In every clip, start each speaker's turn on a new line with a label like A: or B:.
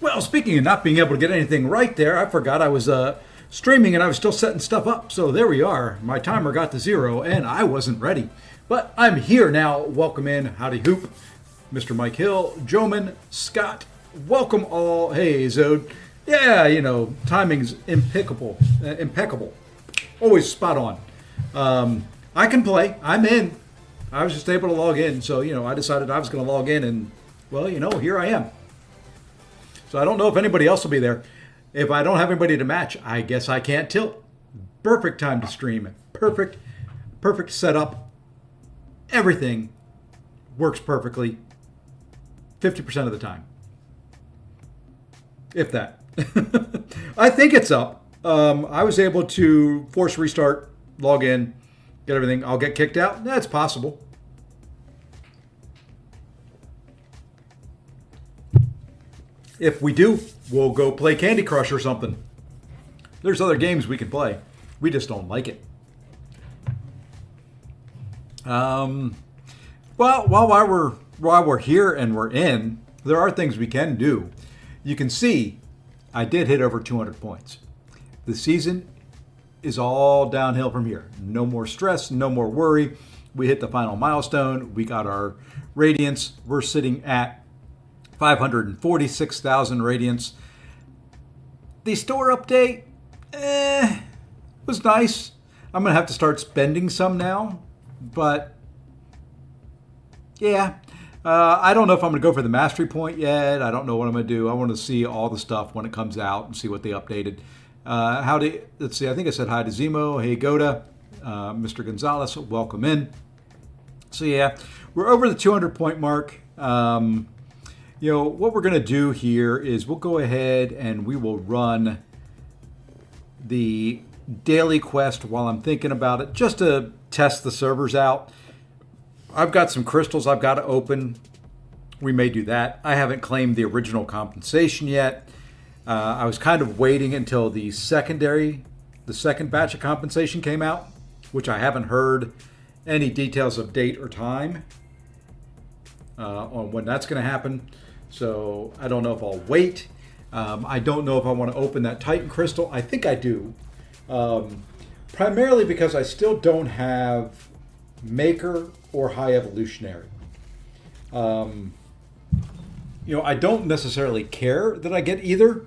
A: Well, speaking of not being able to get anything right there, I forgot I was streaming and I was still setting stuff up. So there we are. My timer got to 0 and I wasn't ready. But I'm here now. Welcome in. Howdy Hoop. Mr. Mike Hill, Joman, Scott. Welcome all. Hey, Zode. Yeah, timing's impeccable. Impeccable. Always spot on. I can play. I'm in. I was just able to log in. So, I decided I was going to log in and, well, here I am. So I don't know if anybody else will be there. If I don't have anybody to match, I guess I can't tilt. Perfect time to stream. Perfect setup. Everything works perfectly 50% of the time. If that. I think it's up. I was able to force restart, log in, get everything. I'll get kicked out. That's possible. If we do, we'll go play Candy Crush or something. There's other games we can play. We just don't like it. Well, while we're here and we're in, there are things we can do. You can see I did hit over 200 points. The season is all downhill from here. No more stress, no more worry. We hit the final milestone. We got our radiance. We're sitting at 546,000 radiance. The store update, was nice. I'm going to have to start spending some now. But, yeah. I don't know if I'm going to go for the mastery point yet. I don't know what I'm going to do. I want to see all the stuff when it comes out and see what they updated. Let's see, I think I said hi to Zemo. Hey, Goda. Mr. Gonzalez, welcome in. So, yeah, we're over the 200 point mark. What we're going to do here is we'll go ahead and we will run the daily quest while I'm thinking about it, just to test the servers out. I've got some crystals I've got to open. We may do that. I haven't claimed the original compensation yet. I was kind of waiting until the second batch of compensation came out, which I haven't heard any details of date or time on when that's going to happen. So I don't know if I'll wait. I don't know if I want to open that Titan crystal. I think I do. Primarily because I still don't have Maker or High Evolutionary. I don't necessarily care that I get either,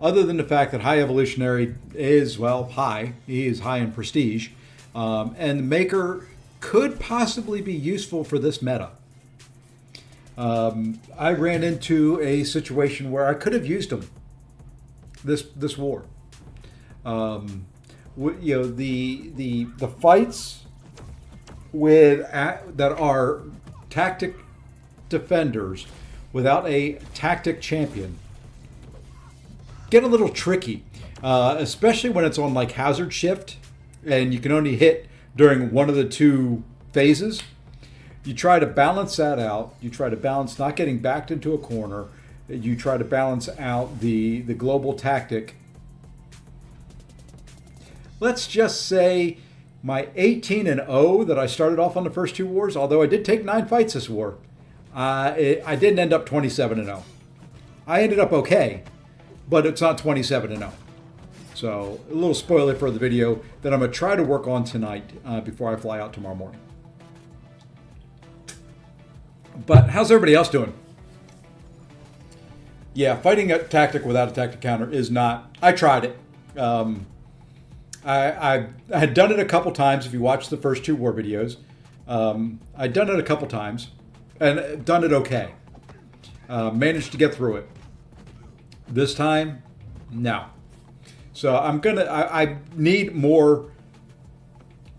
A: other than the fact that High Evolutionary is, high. He is high in prestige. And Maker could possibly be useful for this meta. I ran into a situation where I could have used him this war. The fights that are tactic defenders without a tactic champion get a little tricky, especially when it's on like hazard shift and you can only hit during one of the two phases. You try to balance that out. You try to balance not getting backed into a corner. You try to balance out the global tactic. Let's just say my 18-0 that I started off on the first two wars, although I did take 9 fights this war, I didn't end up 27-0. I ended up okay, but it's not 27-0. So a little spoiler for the video that I'm going to try to work on tonight before I fly out tomorrow morning. But how's everybody else doing? Yeah, fighting a tactic without a tactic counter is not... I tried it. I had done it a couple times. If you watch the first 2 war videos, I'd done it a couple times and done it okay. Managed to get through it. This time, no. So I need more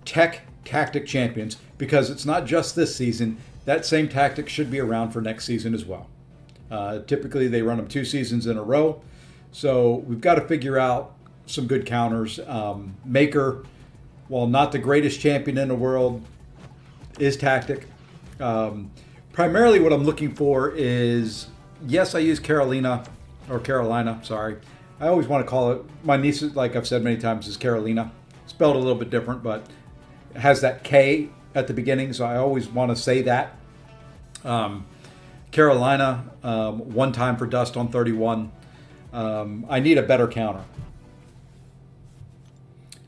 A: tactic champions because it's not just this season. That same tactic should be around for next season as well. Typically, they run them 2 seasons in a row. So we've got to figure out some good counters. Maker, while not the greatest champion in the world, is tactic. Primarily what I'm looking for is, yes, I use Carolina, sorry. I always want to call it, my niece, like I've said many times, is Carolina. Spelled a little bit different, but it has that K at the beginning, so I always want to say that. Carolina, 1 time for dust on 31. I need a better counter.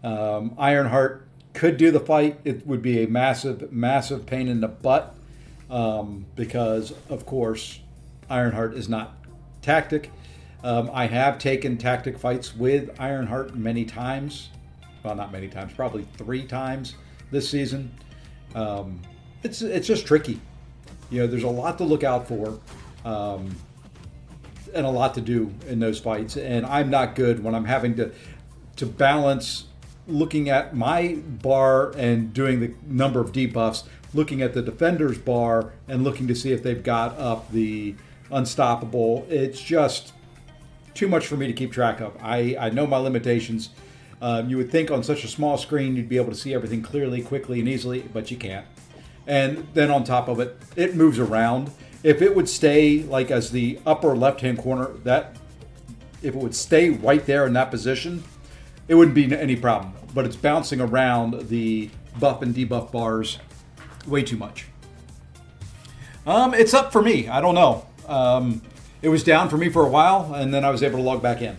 A: Ironheart could do the fight. It would be a massive, massive pain in the butt because, of course, Ironheart is not tactic. I have taken tactic fights with Ironheart many times. Well, not many times, probably 3 times this season. It's just tricky. There's a lot to look out for and a lot to do in those fights. And I'm not good when I'm having to balance looking at my bar and doing the number of debuffs, looking at the defender's bar and looking to see if they've got up the unstoppable. It's just too much for me to keep track of. I know my limitations. You would think on such a small screen you'd be able to see everything clearly, quickly, and easily, but you can't. And then on top of it, it moves around. If it would stay like as the upper left-hand corner, if it would stay right there in that position, it wouldn't be any problem. But it's bouncing around the buff and debuff bars way too much. It's up for me. I don't know. It was down for me for a while, and then I was able to log back in.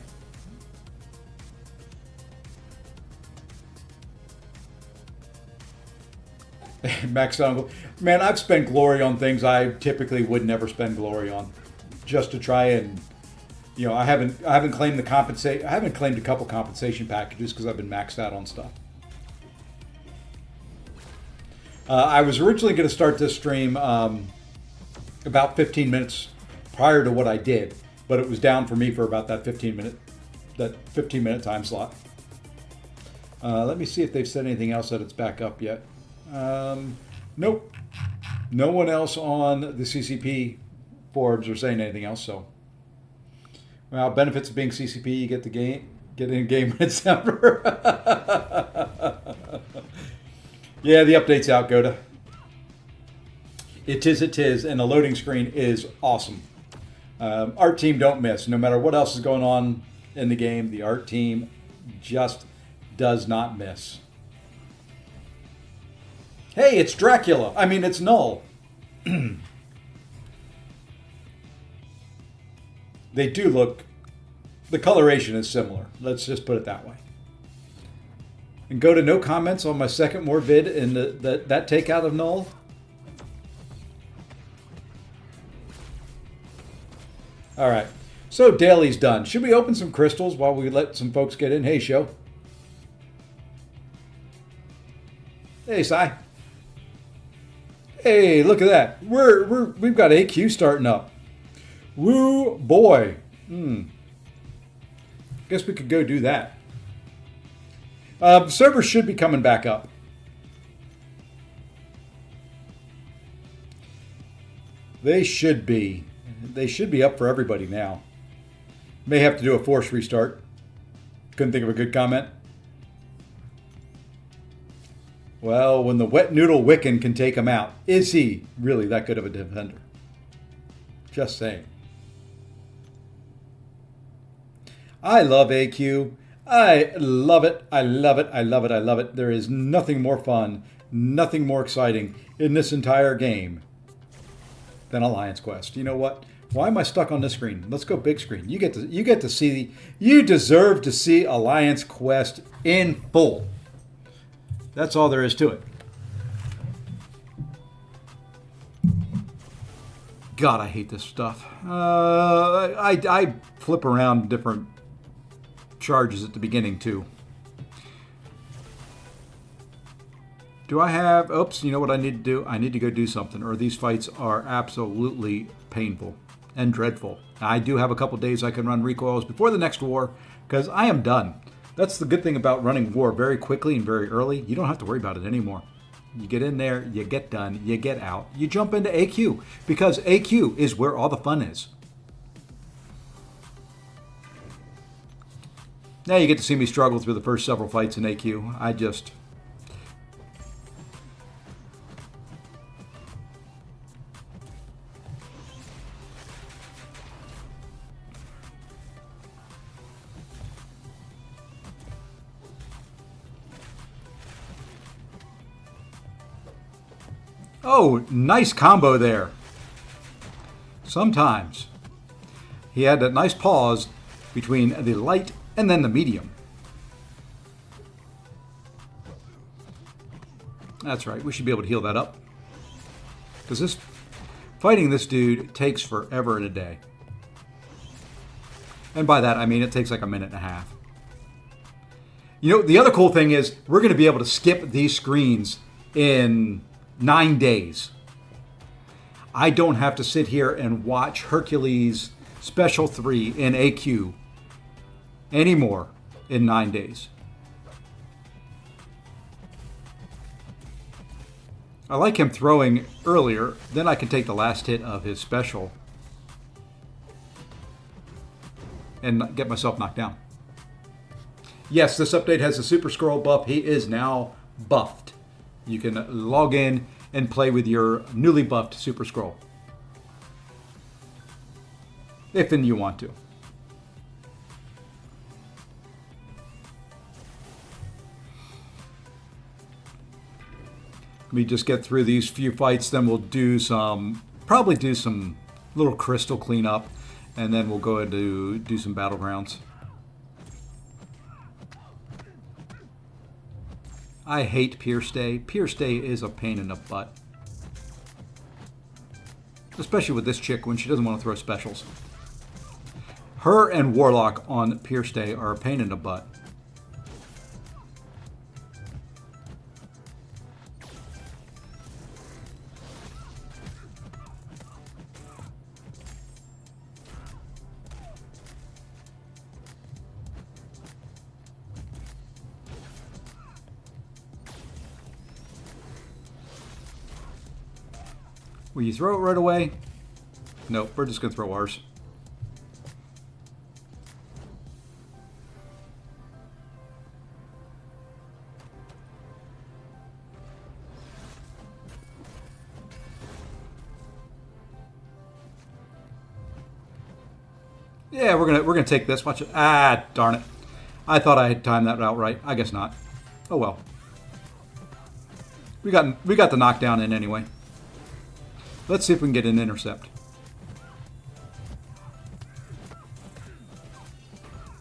A: Max Dongle. Man, I've spent glory on things I typically would never spend glory on, just to try and, I haven't claimed I haven't claimed a couple compensation packages because I've been maxed out on stuff. I was originally going to start this stream about 15 minutes prior to what I did, but it was down for me for about that 15 minute time slot. Let me see if they've said anything else that it's back up yet. Nope. No one else on the CCP boards are saying anything else. So, well, benefits of being CCP: you get in game when it's December. Yeah, the update's out, Goda. It is, and the loading screen is awesome. Art team don't miss. No matter what else is going on in the game, the art team just does not miss. Hey, it's Dracula. I mean, it's Null. They do look... The coloration is similar. Let's just put it that way. And go to no comments on my second more vid in that takeout of Null. All right. So daily's done. Should we open some crystals while we let some folks get in? Hey, show. Hey, Sai. Hey, look at that. We've got AQ starting up. Woo boy. Guess we could go do that. Servers should be coming back up. They should be. They should be up for everybody now. May have to do a force restart. Couldn't think of a good comment. Well, when the wet noodle Wiccan can take him out, is he really that good of a defender? Just saying. I love AQ. I love it. I love it. I love it. I love it. There is nothing more fun, nothing more exciting in this entire game than Alliance Quest. You know what? Why am I stuck on this screen? Let's go big screen. You get to see. You deserve to see Alliance Quest in full. That's all there is to it. God, I hate this stuff. I flip around different charges at the beginning too. Do I have... Oops, you know what I need to do? I need to go do something, or these fights are absolutely painful and dreadful. I do have a couple days I can run recoils before the next war, because I am done. That's the good thing about running war very quickly and very early. You don't have to worry about it anymore. You get in there, you get done, you get out, you jump into AQ, because AQ is where all the fun is. Now you get to see me struggle through the first several fights in AQ. I just... Oh, nice combo there. Sometimes. He had that nice pause between the light and then the medium. That's right, we should be able to heal that up. Because fighting this dude takes forever and a day. And by that, I mean it takes like a minute and a half. You know, the other cool thing is we're going to be able to skip these screens in 9 days. I don't have to sit here and watch Hercules Special 3 in AQ anymore in 9 days. I like him throwing earlier, then I can take the last hit of his special and get myself knocked down. Yes, this update has a Super Scroll buff. He is now buffed. You can log in and play with your newly buffed Super Scroll. If and you want to. Let me just get through these few fights, then we'll probably do some little crystal cleanup, and then we'll go into do some battlegrounds. I hate Pierce Day. Pierce Day is a pain in the butt. Especially with this chick when she doesn't want to throw specials. Her and Warlock on Pierce Day are a pain in the butt. Will you throw it right away? Nope, we're just going to throw ours. Yeah, we're gonna take this. Watch it. Ah, darn it. I thought I had timed that out right. I guess not. Oh well. We got the knockdown in anyway. Let's see if we can get an intercept.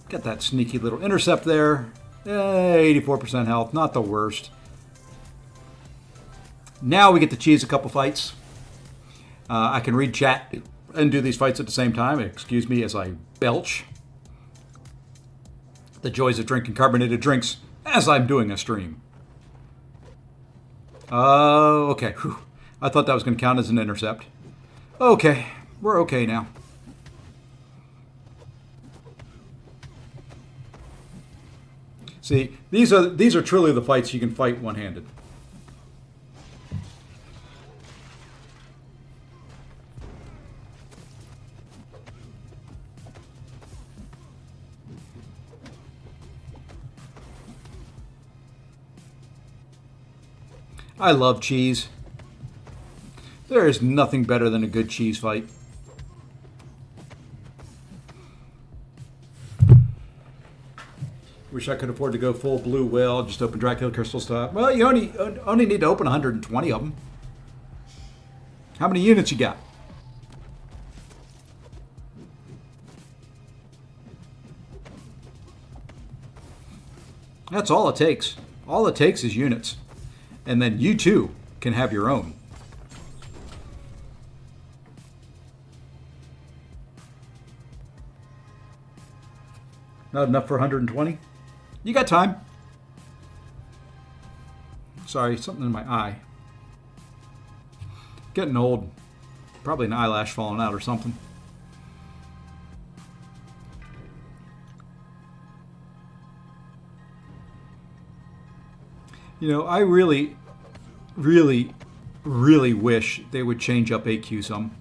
A: Get that sneaky little intercept there. 84% health, not the worst. Now we get to cheese a couple fights. I can read chat and do these fights at the same time. Excuse me as I belch. The joys of drinking carbonated drinks as I'm doing a stream. Okay. Whew. I thought that was going to count as an intercept. Okay, we're okay now. See, these are truly the fights you can fight one-handed. I love cheese. There is nothing better than a good cheese fight. Wish I could afford to go full blue whale, just open Dracula crystal stuff. Well, you only need to open 120 of them. How many units you got? That's all it takes. All it takes is units. And then you too can have your own. Not enough for 120? You got time. Sorry, something in my eye. Getting old. Probably an eyelash falling out or something. You know, I really, really, really wish they would change up AQ some.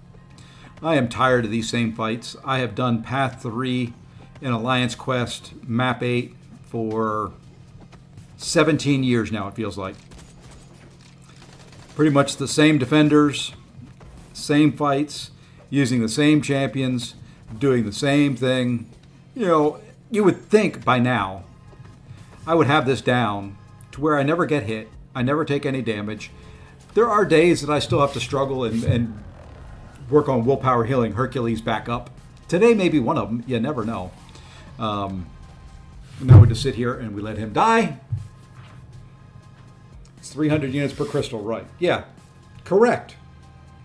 A: I am tired of these same fights. I have done Path 3 in Alliance Quest, Map 8 for 17 years now, it feels like. Pretty much the same defenders, same fights, using the same champions, doing the same thing. You know, you would think by now I would have this down to where I never get hit, I never take any damage. There are days that I still have to struggle and work on willpower healing Hercules back up. Today may be one of them. You never know. Now we just sit here and we let him die. It's 300 units per crystal, right? Yeah, correct.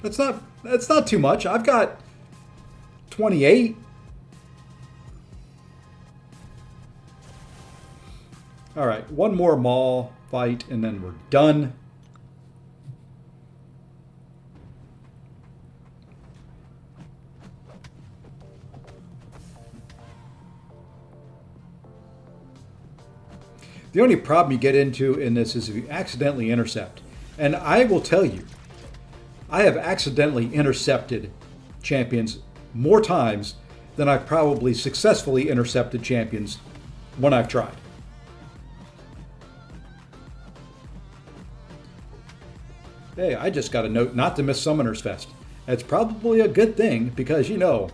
A: That's not too much. I've got 28. All right, one more Maul fight and then we're done. The only problem you get into in this is if you accidentally intercept. And I will tell you, I have accidentally intercepted champions more times than I've probably successfully intercepted champions when I've tried. Hey, I just got a note not to miss Summoner's Fest. That's probably a good thing because, you know,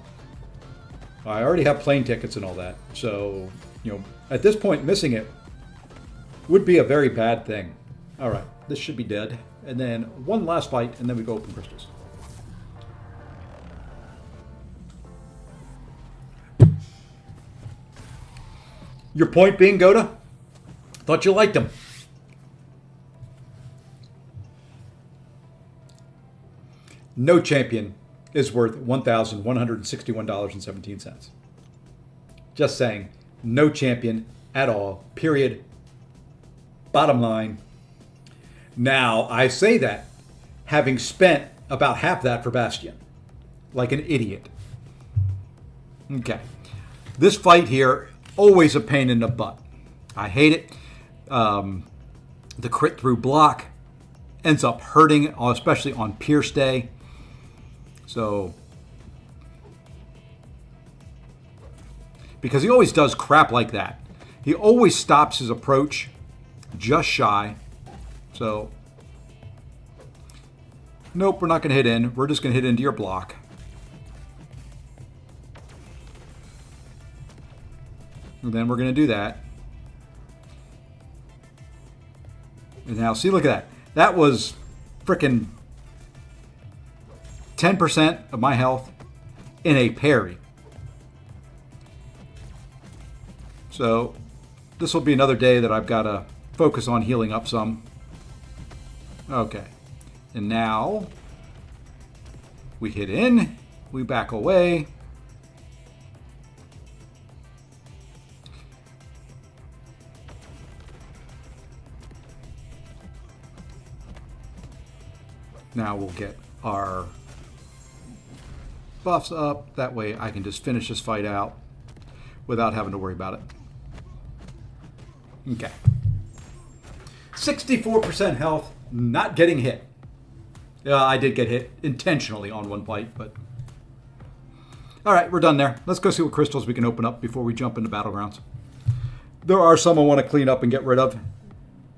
A: I already have plane tickets and all that. So, you know, at this point, missing it would be a very bad thing. All right, this should be dead. And then one last fight, and then we go open crystals. Your point being, Goda? Thought you liked him. No champion is worth $1,161.17. Just saying, no champion at all, period. Bottom line. Now, I say that having spent about half that for Bastion. Like an idiot. Okay. This fight here, always a pain in the butt. I hate it. The crit through block ends up hurting, especially on Pierce Day. So, because he always does crap like that. He always stops his approach just shy. So, nope, we're not going to hit in. We're just going to hit into your block. And then we're going to do that. And now, see, look at that. That was frickin' 10% of my health in a parry. So, this will be another day that I've got to focus on healing up some. Okay. And now, we hit in. We back away. Now we'll get our buffs up. That way I can just finish this fight out without having to worry about it. Okay. 64% health, not getting hit. I did get hit intentionally on one fight, but... All right, we're done there. Let's go see what crystals we can open up before we jump into Battlegrounds. There are some I want to clean up and get rid of.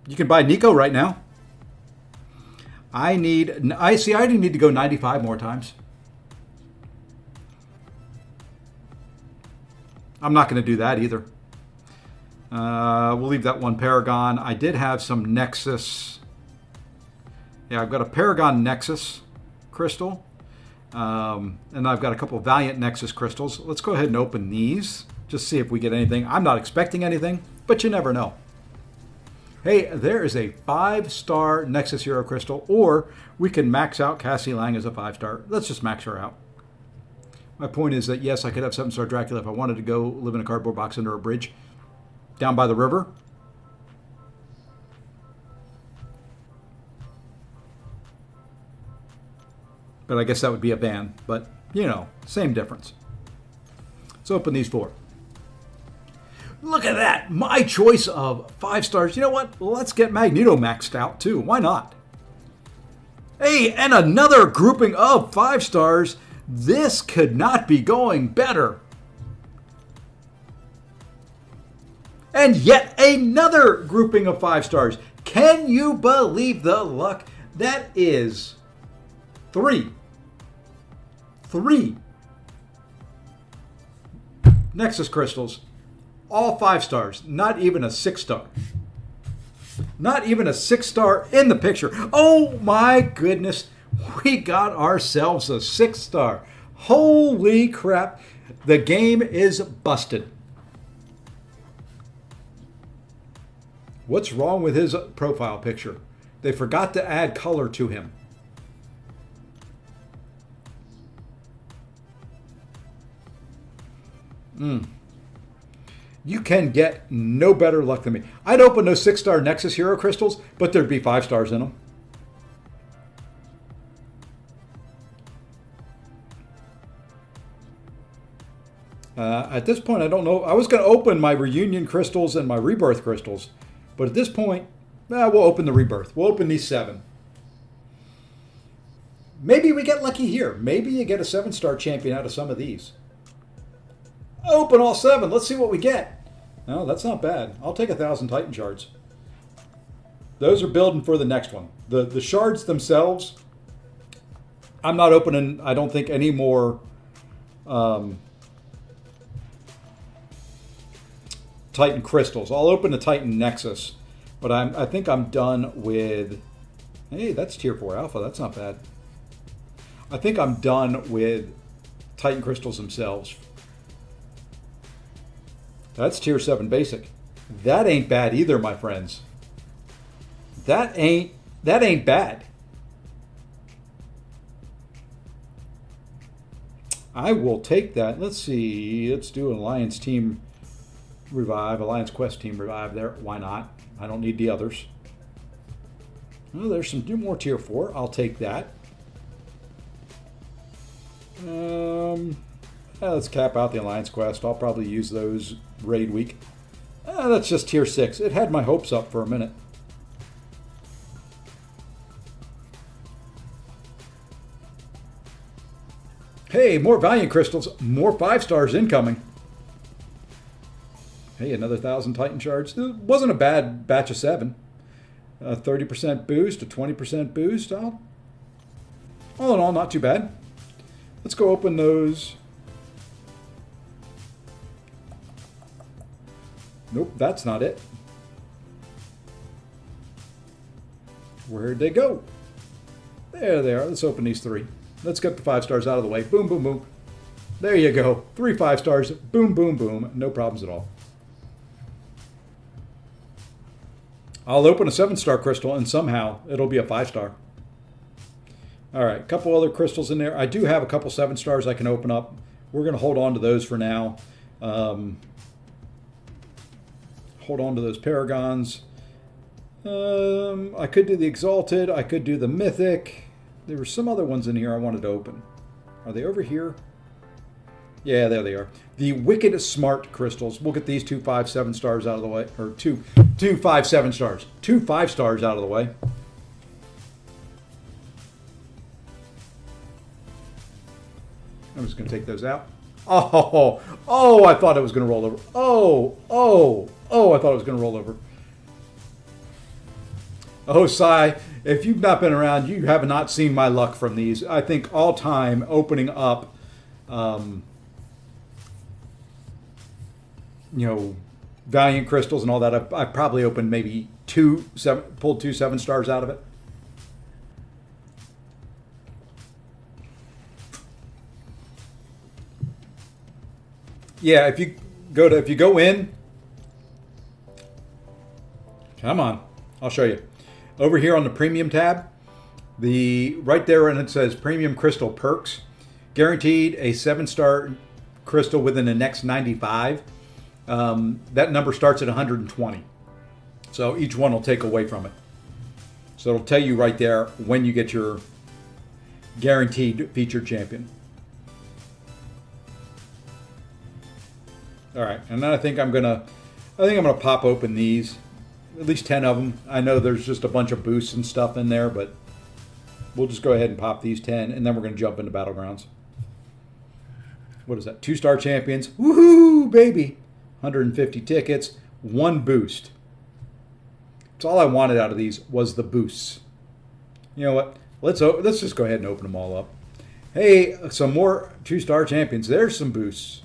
A: You can buy Nico right now. I need to go 95 more times. I'm not going to do that either. We'll leave that one Paragon. I did have some Nexus. Yeah, I've got a Paragon Nexus crystal. And I've got a couple of Valiant Nexus crystals. Let's go ahead and open these. Just see if we get anything. I'm not expecting anything, but you never know. Hey, there is a 5-star Nexus Hero Crystal, or we can max out Cassie Lang as a 5-star. Let's just max her out. My point is that, yes, I could have 7-star Dracula if I wanted to go live in a cardboard box under a bridge down by the river. But I guess that would be a ban. But, you know, same difference. Let's open these 4. Look at that. My choice of 5 stars. You know what? Let's get Magneto maxed out too. Why not? Hey, and another grouping of 5 stars. This could not be going better. And yet another grouping of 5 stars. Can you believe the luck? That is 3 Nexus crystals. All 5 stars, not even a 6-star. Not even a 6-star in the picture. Oh my goodness. we got ourselves a 6-star. Holy crap. The game is busted. What's wrong with his profile picture? They forgot to add color to him. You can get no better luck than me. I'd open those 6-star Nexus Hero crystals, but there'd be 5 stars in them. At this point, I don't know. I was going to open my Reunion crystals and my Rebirth crystals, but at this point, we'll open the Rebirth. We'll open these 7. Maybe we get lucky here. Maybe you get a 7-star champion out of some of these. Open all 7. Let's see what we get. No, that's not bad. I'll take 1,000 Titan shards. Those are building for the next one. The shards themselves, I'm not opening, I don't think, any more Titan crystals. I'll open the Titan Nexus, but I think I'm done with. Hey, that's tier 4 alpha. That's not bad. I think I'm done with Titan crystals themselves. That's tier 7 basic. That ain't bad either, my friends. That ain't bad. I will take that. Let's see. Let's do an Alliance team revive, Alliance Quest team revive there. Why not? I don't need the others. Well, there's some more tier 4. I'll take that. Let's cap out the Alliance Quest. I'll probably use those raid week. That's just tier 6. It had my hopes up for a minute. Hey, more Valiant crystals, more 5 stars incoming. Hey, another 1,000 Titan shards. It wasn't a bad batch of 7. 30% boost, a 20% boost. All in all, not too bad. Let's go open those. Nope, that's not it. Where'd they go? There they are. Let's open these 3. Let's get the 5 stars out of the way. Boom, boom, boom. There you go. 3 5 stars. Boom, boom, boom. No problems at all. I'll open a 7-star crystal and somehow it'll be a 5-star. All right, a couple other crystals in there. I do have a couple 7 stars I can open up. We're going to hold on to those for now. Hold on to those Paragons. I could do the Exalted. I could do the Mythic. There were some other ones in here I wanted to open. Are they over here? Yeah, there they are. The Wicked Smart crystals. We'll get these 2 5 7 stars out of the way. Or 2 5 7 stars. 2 5 stars out of the way. I'm just going to take those out. Oh, I thought it was going to roll over. I thought it was going to roll over. Oh, Sai, if you've not been around, you have not seen my luck from these. I think all time opening up, Valiant crystals and all that, I've probably opened maybe pulled 2 7 stars out of it. Yeah, if you go in, come on, I'll show you. Over here on the premium tab, right there, and it says premium crystal perks, guaranteed a 7-star crystal within the next 95. That number starts at 120. So each one will take away from it. So it'll tell you right there when you get your guaranteed featured champion. All right, and then I think I'm gonna pop open these, at least 10 of them. I know there's just a bunch of boosts and stuff in there, but we'll just go ahead and pop these 10, and then we're gonna jump into Battlegrounds. What is that? 2-star champions. Woohoo, baby! 150 tickets, 1 boost. That's all I wanted out of these was the boosts. You know what? Let's just go ahead and open them all up. Hey, some more 2-star champions. There's some boosts.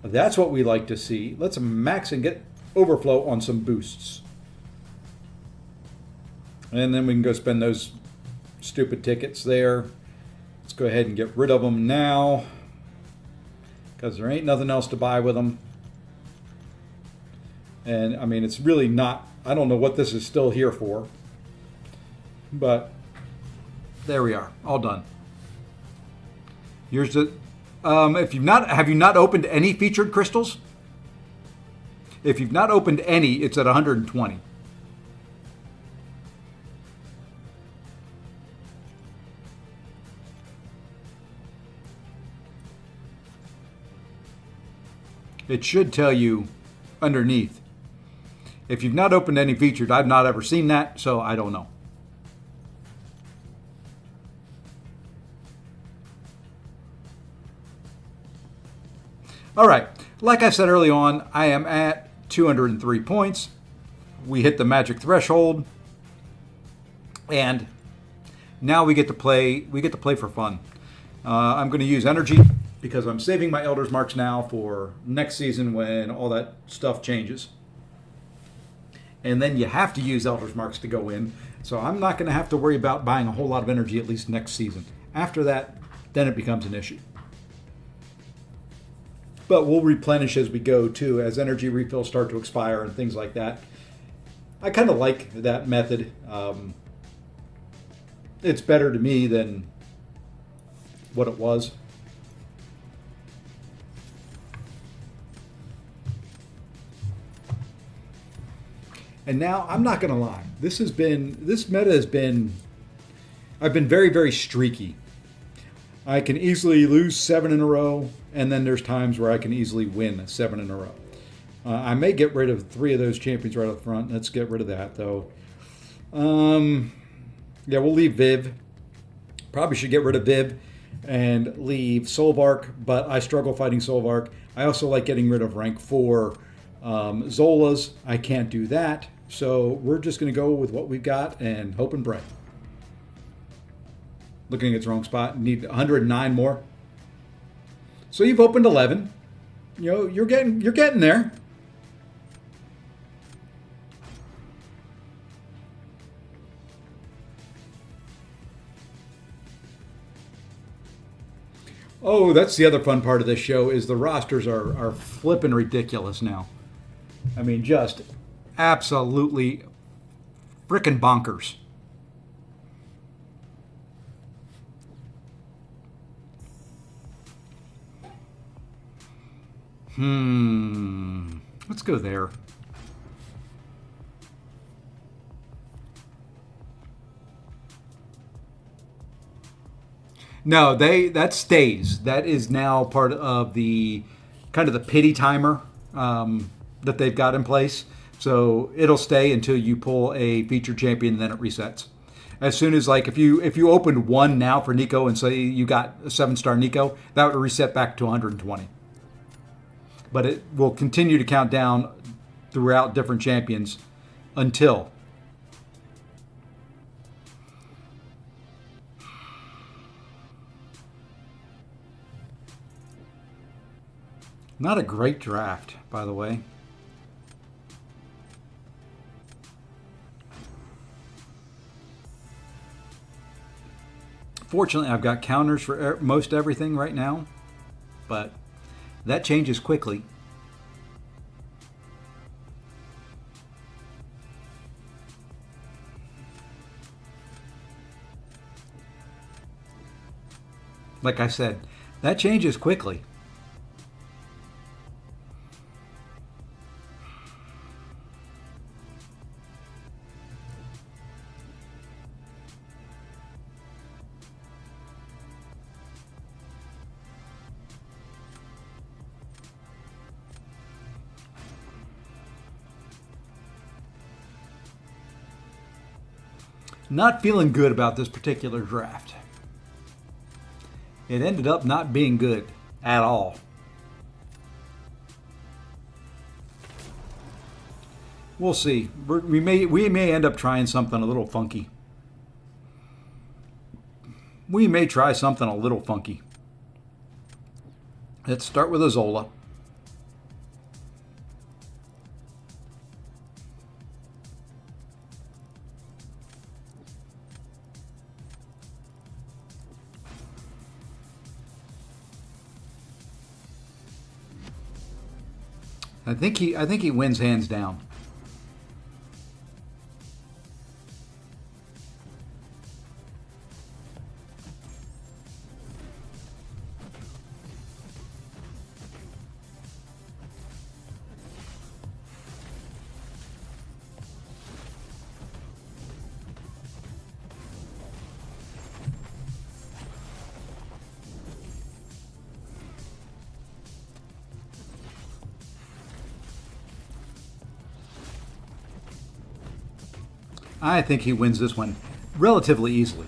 A: That's what we like to see. Let's max and get overflow on some boosts. And then we can go spend those stupid tickets there. Let's go ahead and get rid of them now, because there ain't nothing else to buy with them. And I mean, it's really not, I don't know what this is still here for, but there we are, all done. Here's the, if you've not, have you not opened any featured crystals? If you've not opened any, it's at 120. It should tell you underneath. If you've not opened any featured, I've not ever seen that, so I don't know. All right, like I said early on, I am at 203 points. We hit the magic threshold, and now we get to play. We get to play for fun. I'm going to use energy because I'm saving my Elder's Marks now for next season when all that stuff changes. And then you have to use Elder's Marks to go in. So I'm not going to have to worry about buying a whole lot of energy at least next season. After that, then it becomes an issue. But we'll replenish as we go too, as energy refills start to expire and things like that. I kind of like that method. It's better to me than what it was. And now, I'm not going to lie. This meta has been, I've been very, very streaky. I can easily lose 7 in a row, and then there's times where I can easily win 7 in a row. I may get rid of 3 of those champions right up front. Let's get rid of that, though. Yeah, we'll leave Viv. Probably should get rid of Viv and leave Solvark, but I struggle fighting Solvark. I also like getting rid of rank 4 Zolas. I can't do that. So we're just going to go with what we've got and hope and pray. Looking at the wrong spot. Need 109 more. So you've opened 11. You know, you're getting there. Oh, that's the other fun part of this show is the rosters are flipping ridiculous now. I mean, just absolutely frickin' bonkers. Let's go there. No, that stays. That is now part of the kind of the pity timer that they've got in place. So it'll stay until you pull a featured champion, and then it resets. As soon as, like, if you opened 1 now for Nico and say you got a 7-star Nico, that would reset back to 120. But it will continue to count down throughout different champions until. Not a great draft, by the way. Fortunately, I've got counters for most everything right now, but that changes quickly. Like I said, that changes quickly. Not feeling good about this particular draft. It ended up not being good at all. We'll see. We may end up trying something a little funky. We may try something a little funky. Let's start with a Zola. I think he wins hands down. I think he wins this one relatively easily.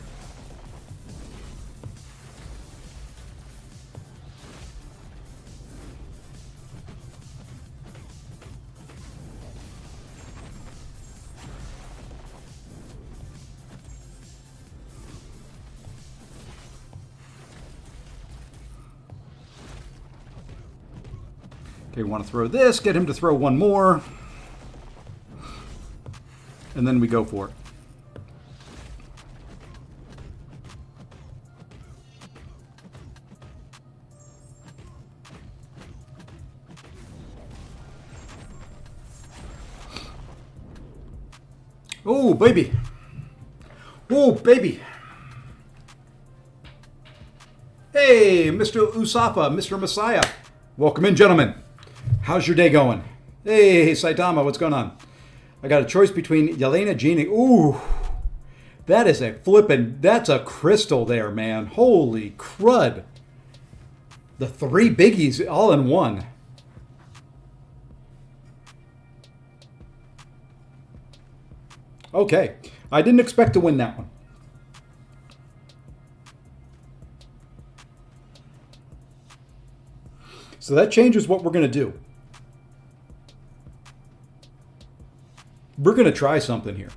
A: Okay, we want to throw this, get him to throw one more. And then we go for it. Oh, baby. Oh, baby. Hey, Mr. Usafa, Mr. Messiah. Welcome in, gentlemen. How's your day going? Hey, Saitama, what's going on? I got a choice between Yelena, Jean, and... Ooh, that is a that's a crystal there, man. Holy crud. The three biggies all in one. Okay, I didn't expect to win that one. So that changes what we're going to do. We're going to try something here.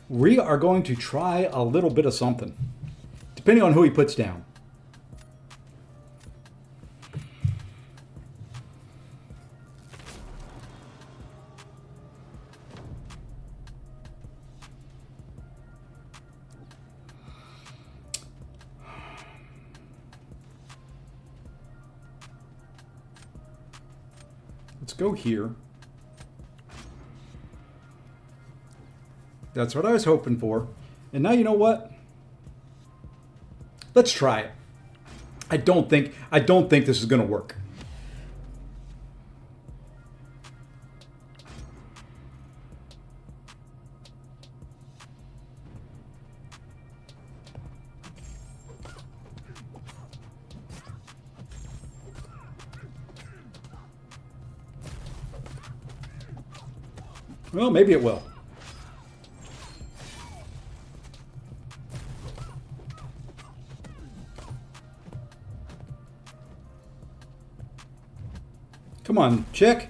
A: We are going to try a little bit of something, depending on who he puts down. Let's go here. That's what I was hoping for. And now you know what? Let's try it. I don't think this is going to work. Well, maybe it will. Come on, chick.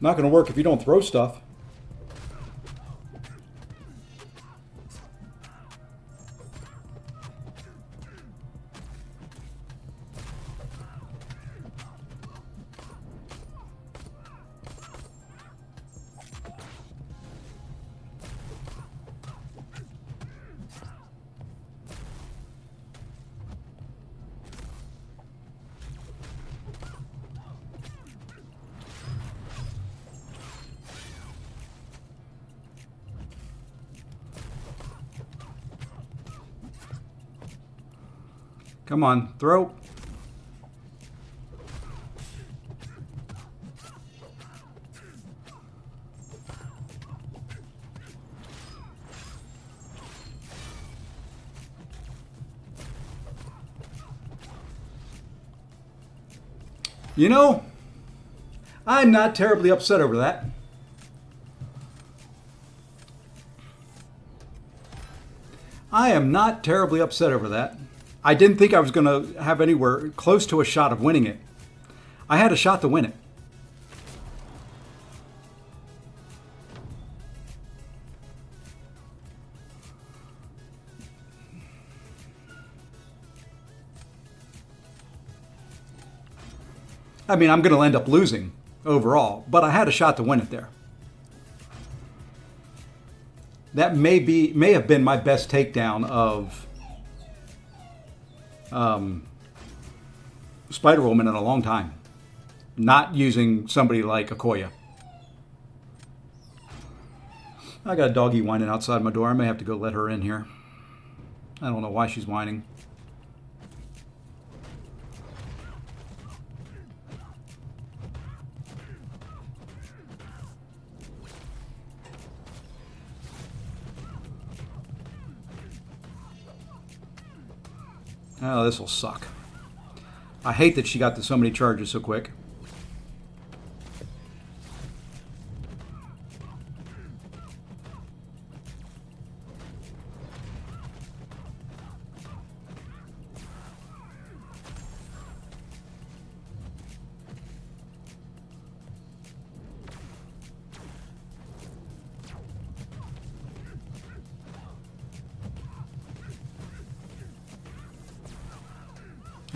A: Not going to work if you don't throw stuff. Come on, throw. You know, I'm not terribly upset over that. I am not terribly upset over that. I didn't think I was going to have anywhere close to a shot of winning it. I had a shot to win it. I mean, I'm going to end up losing overall, but I had a shot to win it there. That may have been my best takedown of Spider-Woman in a long time. Not using somebody like Okoye. I got a doggy whining outside my door. I may have to go let her in here. I don't know why she's whining. Oh, this will suck. I hate that she got to so many charges so quick.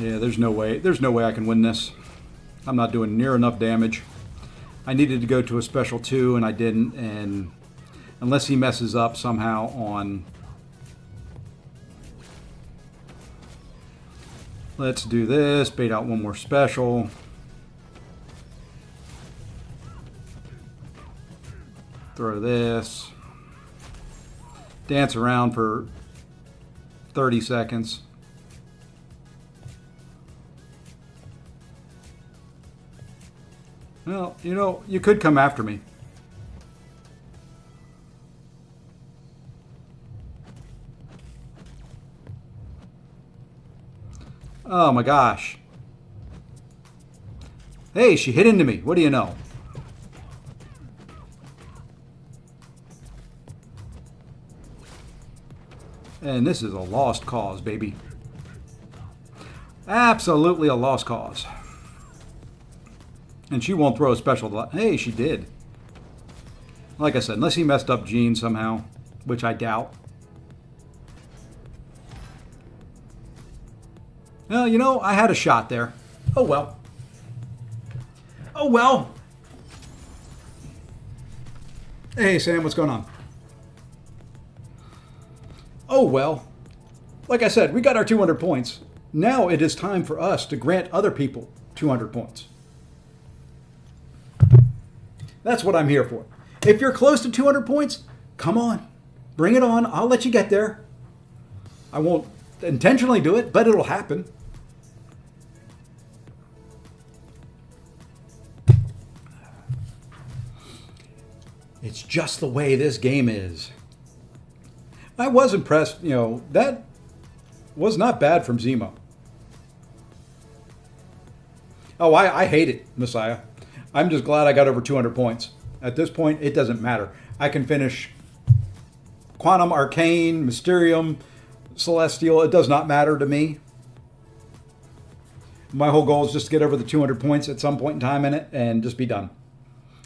A: Yeah, there's no way I can win this. I'm not doing near enough damage. I needed to go to a special 2 and I didn't, and unless he messes up somehow on... Let's do this, bait out one more special. Throw this. Dance around for 30 seconds. Well, you know, you could come after me. Oh my gosh. Hey, she hit into me. What do you know? And this is a lost cause, baby. Absolutely a lost cause. And she won't throw a special... Hey, she did. Like I said, unless he messed up Jean somehow, which I doubt. Well, you know, I had a shot there. Oh, well. Oh, well. Hey, Sam, what's going on? Oh, well. Like I said, we got our 200 points. Now it is time for us to grant other people 200 points. That's what I'm here for. If you're close to 200 points, come on. Bring it on. I'll let you get there. I won't intentionally do it, but it'll happen. It's just the way this game is. I was impressed. You know, that was not bad from Zemo. Oh, I hate it, Messiah. I'm just glad I got over 200 points. At this point, it doesn't matter. I can finish Quantum, Arcane, Mysterium, Celestial. It does not matter to me. My whole goal is just to get over the 200 points at some point in time in it and just be done.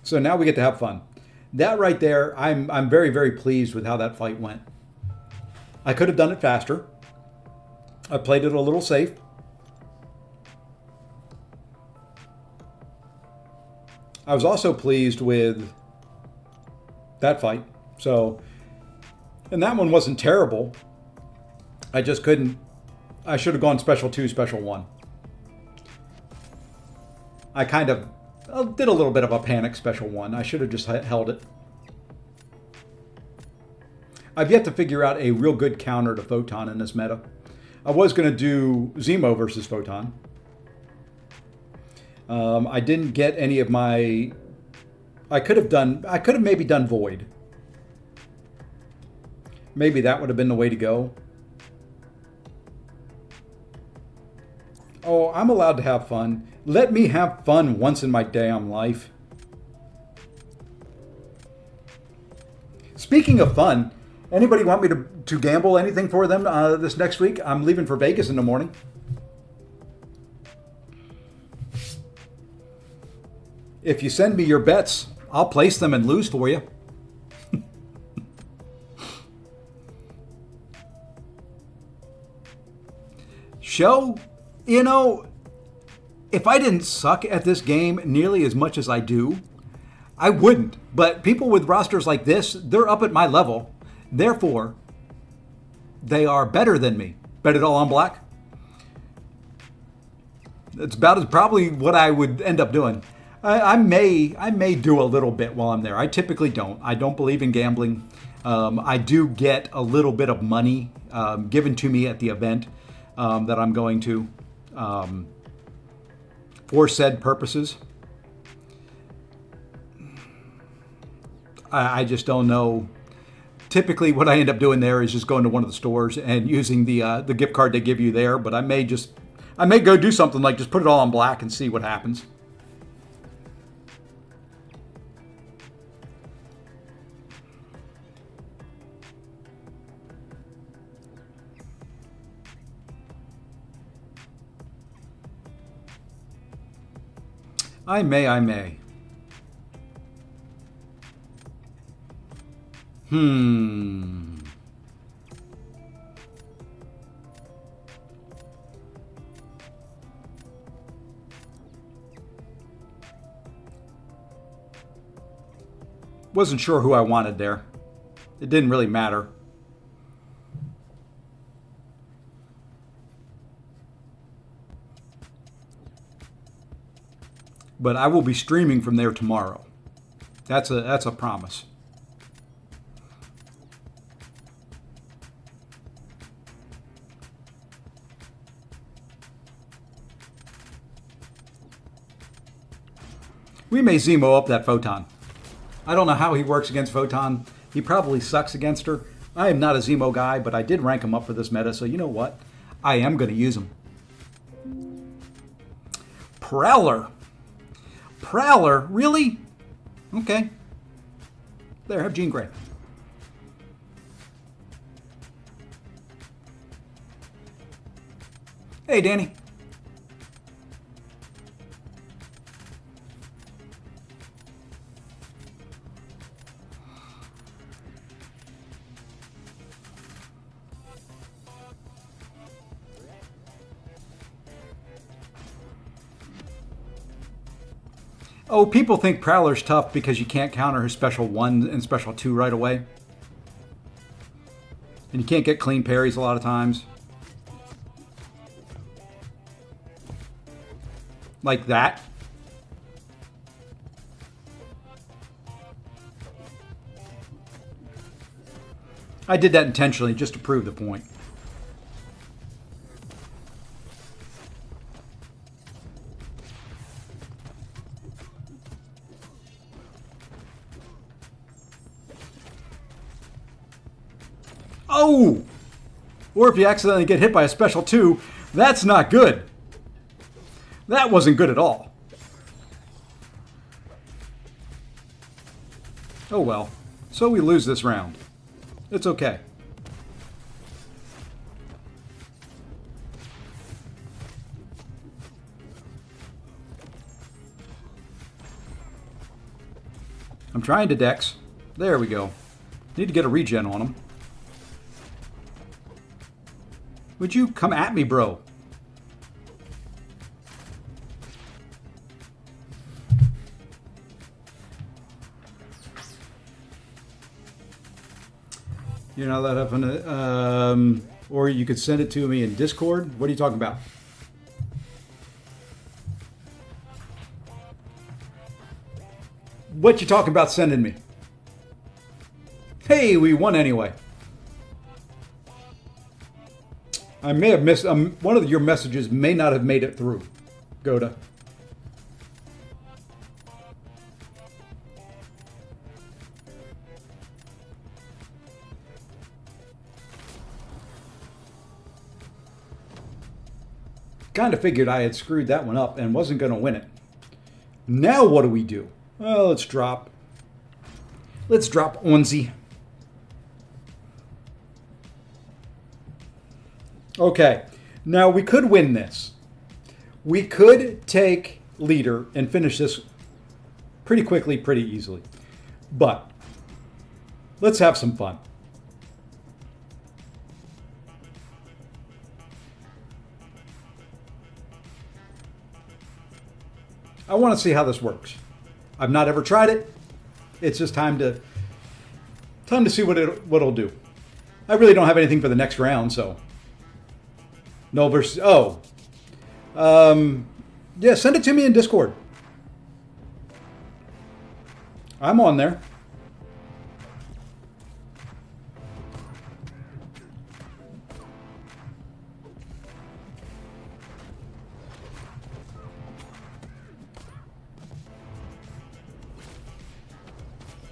A: So now we get to have fun. That right there, I'm very, very pleased with how that fight went. I could have done it faster. I played it a little safe. I was also pleased with that fight. So, and that one wasn't terrible. I just couldn't. I should have gone special 2, special 1. I kind of did a little bit of a panic special 1. I should have just held it. I've yet to figure out a real good counter to Photon in this meta. I was going to do Zemo versus Photon. I didn't get any of my... I could have maybe done Void. Maybe that would have been the way to go. Oh, I'm allowed to have fun. Let me have fun once in my damn life. Speaking of fun, anybody want me to gamble anything for them this next week? I'm leaving for Vegas in the morning. If you send me your bets, I'll place them and lose for you. Show, you know, if I didn't suck at this game nearly as much as I do, I wouldn't. But people with rosters like this, they're up at my level. Therefore, they are better than me. Bet it all on black. That's about as probably what I would end up doing. I may do a little bit while I'm there. I typically don't. I don't believe in gambling. I do get a little bit of money given to me at the event that I'm going to for said purposes. I just don't know. Typically, what I end up doing there is just going to one of the stores and using the gift card they give you there. But I may go do something like just put it all on black and see what happens. I may. Wasn't sure who I wanted there. It didn't really matter. But I will be streaming from there tomorrow. That's a promise. We may Zemo up that Photon. I don't know how he works against Photon. He probably sucks against her. I am not a Zemo guy, but I did rank him up for this meta, so you know what? I am going to use him. Prowler. Prowler? Really? Okay. There, have Jean Grey. Hey, Danny. Oh, people think Prowler's tough because you can't counter his special 1 and special 2 right away. And you can't get clean parries a lot of times. Like that. I did that intentionally just to prove the point. Oh! Or if you accidentally get hit by a special 2, that's not good. That wasn't good at all. Oh well. So we lose this round. It's okay. I'm trying to dex. There we go. Need to get a regen on him. Would you come at me, bro? You're not allowed up on it. Or you could send it to me in Discord. What are you talking about? What you talking about sending me? Hey, we won anyway. I may have missed, one of your messages may not have made it through, Goda. Kind of figured I had screwed that one up and wasn't going to win it. Now what do we do? Well, let's drop. Let's drop Onzi. Okay, now we could win this. We could take leader and finish this pretty quickly, pretty easily. But let's have some fun. I want to see how this works. I've not ever tried it. It's just time to Time to see what it'll do. I really don't have anything for the next round, so. No versus... Oh. Yeah, send it to me in Discord. I'm on there.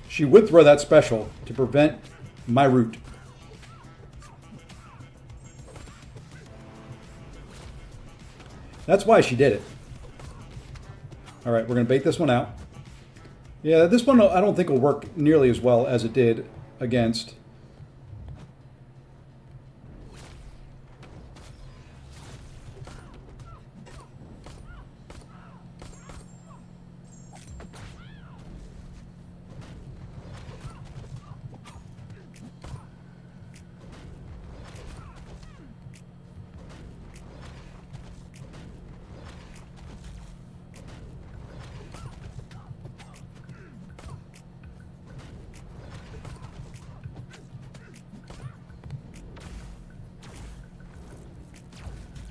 A: She would throw that special to prevent my route. That's why she did it. All right, we're going to bait this one out. Yeah, this one I don't think will work nearly as well as it did against...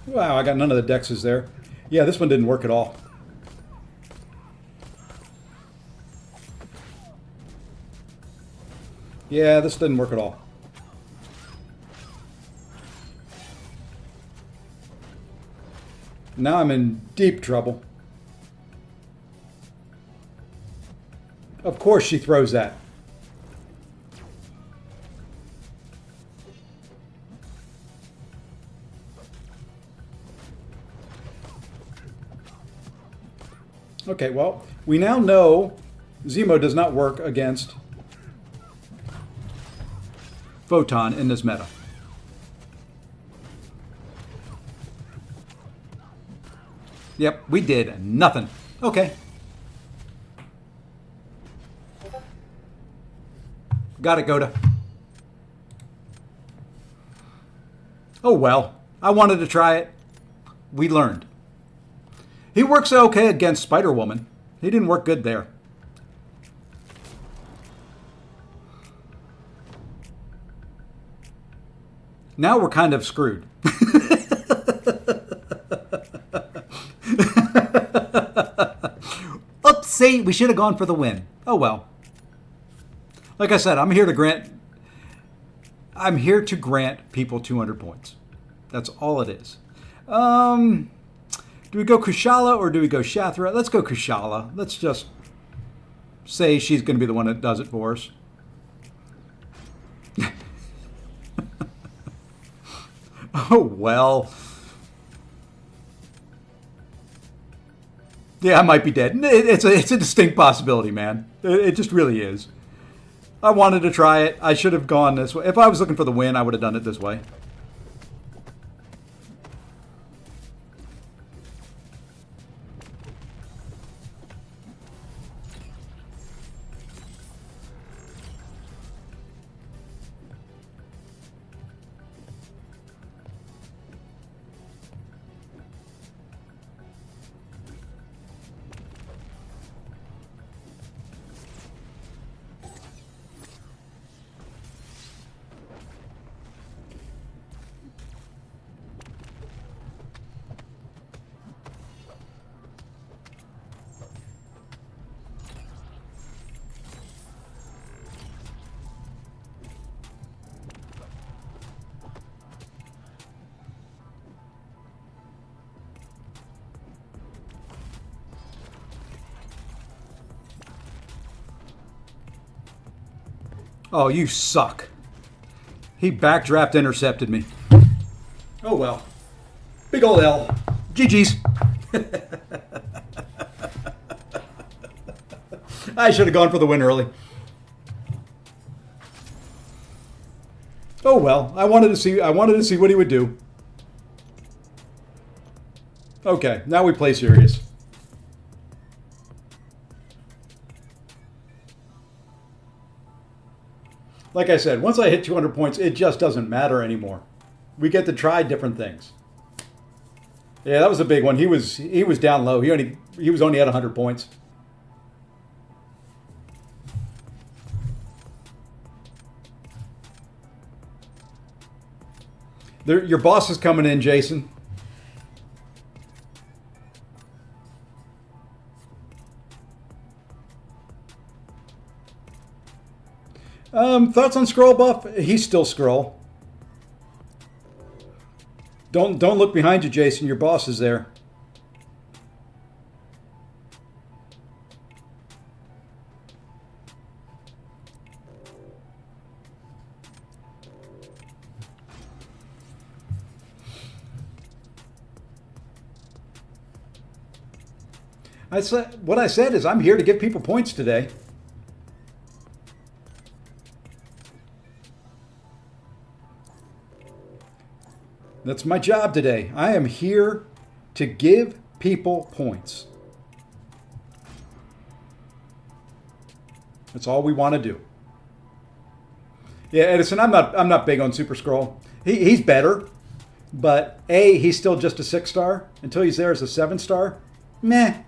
A: Wow, I got none of the dexes there. Yeah, this one didn't work at all. Yeah, this didn't work at all. Now I'm in deep trouble. Of course she throws that. Okay, well, we now know Zemo does not work against Photon in this meta. Yep, we did nothing. Okay. Got it, Goda. Oh well, I wanted to try it. We learned. He works okay against Spider-Woman. He didn't work good there. Now we're kind of screwed. Oopsie, we should have gone for the win. Oh well. Like I said, I'm here to grant people 200 points. That's all it is. Do we go Kushala or do we go Shathra? Let's go Kushala. Let's just say she's going to be the one that does it for us. Oh, well. Yeah, I might be dead. It's a distinct possibility, man. It just really is. I wanted to try it. I should have gone this way. If I was looking for the win, I would have done it this way. Oh, you suck. He backdraft intercepted me. Oh, well. Big ol' L. GG's. I should have gone for the win early. Oh, well. I wanted to see what he would do. Okay, now we play serious. Like I said, once I hit 200 points, it just doesn't matter anymore. We get to try different things. Yeah, that was a big one. He was down low. He was only at 100 points. Your boss is coming in, Jason. Thoughts on Skrull buff? He's still Skrull. Don't look behind you, Jason. Your boss is there. What I said is I'm here to give people points today. That's my job today. I am here to give people points. That's all we want to do. Yeah, Edison, I'm not big on Super Skrull. He's better, but he's still just a 6-star. Until he's there as a 7-star. Meh.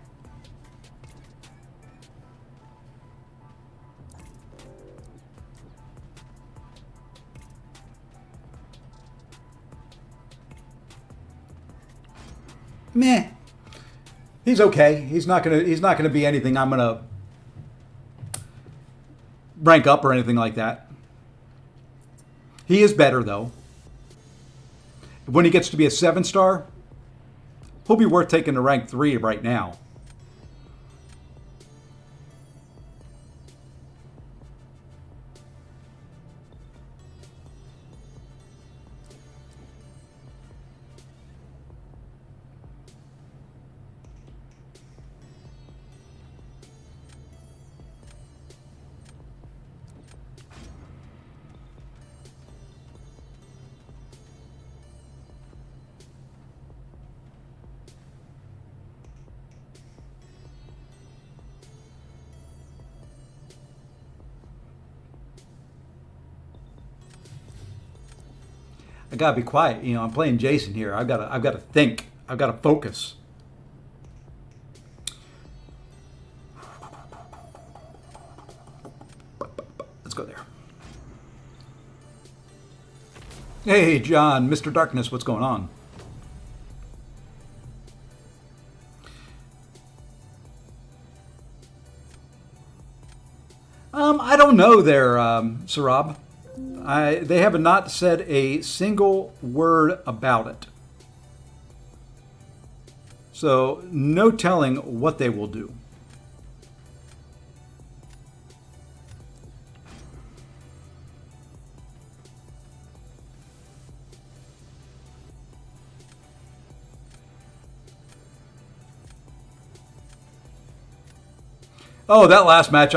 A: Meh. He's okay. He's not gonna be anything I'm gonna rank up or anything like that. He is better though. When he gets to be a 7-star, he'll be worth taking to rank 3 right now. I gotta be quiet. You know, I'm playing Jason here. I've got to think. I've got to focus. Let's go there. Hey, John, Mr. Darkness, what's going on? I don't know there, Sarab. They have not said a single word about it. So no telling what they will do. Oh, that last match,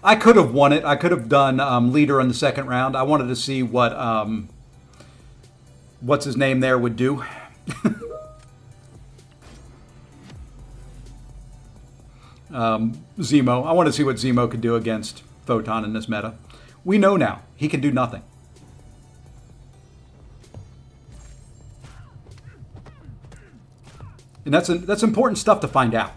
A: I could have won it. I could have done leader in the second round. I wanted to see what what's his name there would do. Zemo. I want to see what Zemo could do against Photon in this meta. We know now he can do nothing. And that's important stuff to find out.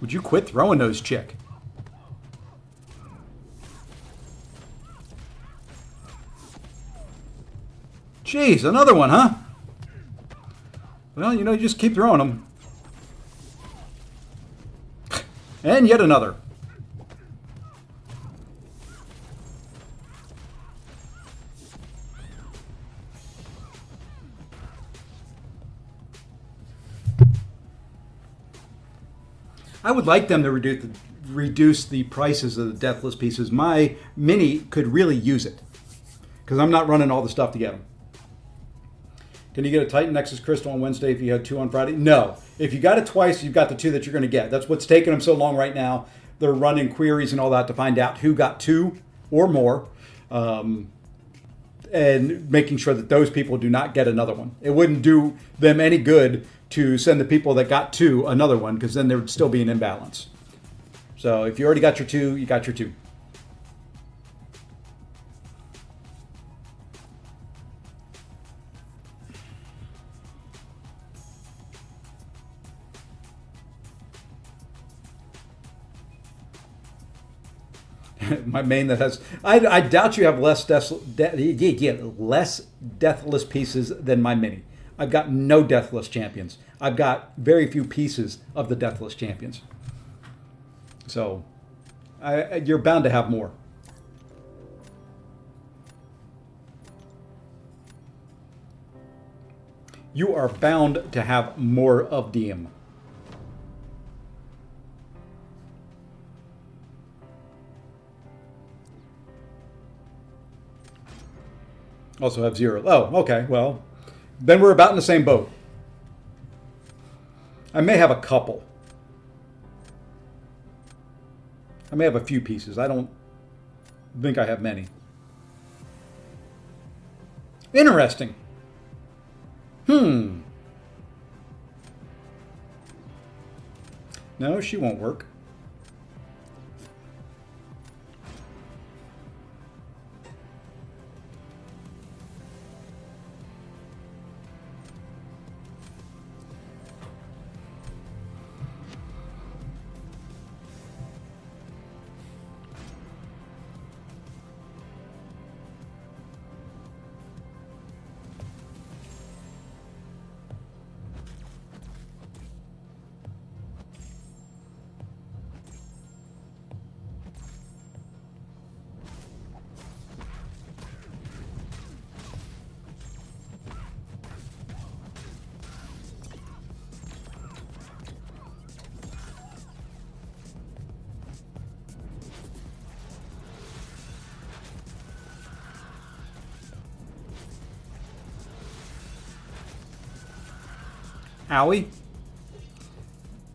A: Would you quit throwing those, chick? Jeez, another one, huh? Well, you know, you just keep throwing them. And yet another. I would like them to reduce the prices of the Deathless pieces. My Mini could really use it because I'm not running all the stuff to get them. Can you get a Titan Nexus Crystal on Wednesday if you had 2 on Friday? No. If you got it twice, you've got the 2 that you're going to get. That's what's taking them so long right now. They're running queries and all that to find out who got 2 or more. and making sure that those people do not get another one. It wouldn't do them any good to send the people that got 2 another one, because then there would still be an imbalance. So if you already got your 2, you got your 2. My main that has, I doubt you have less less deathless pieces than my mini. I've got no deathless champions. I've got very few pieces of the deathless champions. So you're bound to have more. You are bound to have more of them. Also have 0. Oh, okay. Well, then we're about in the same boat. I may have a couple. I may have a few pieces. I don't think I have many. Interesting. No, she won't work. Owie.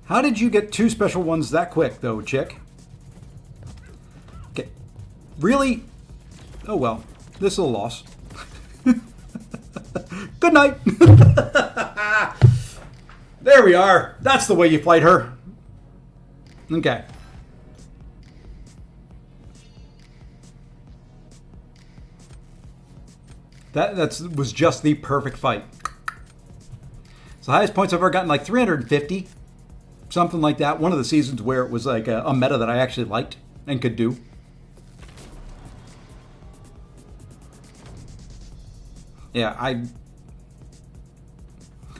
A: How did you get 2 special ones that quick, though, chick? Okay. Really? Oh, well. This is a loss. Good night. There we are. That's the way you fight her. Okay. That was just the perfect fight. It's the highest points I've ever gotten, like 350. Something like that. One of the seasons where it was like a meta that I actually liked and could do.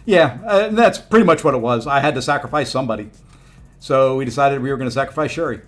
A: Yeah, that's pretty much what it was. I had to sacrifice somebody. So we decided we were going to sacrifice Shuri.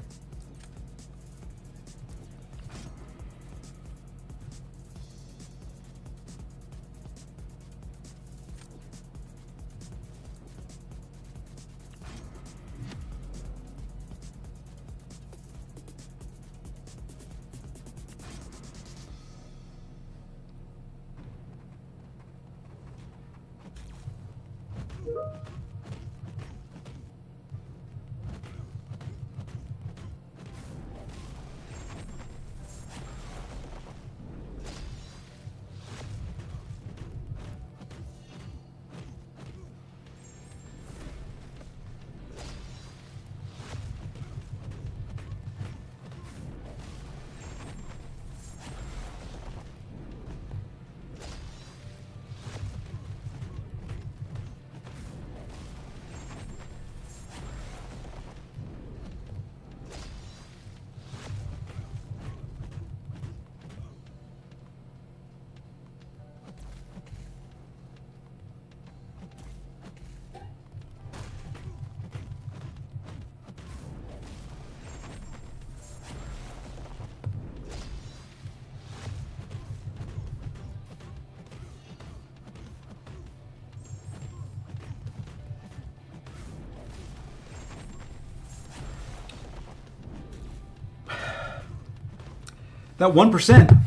A: That 1%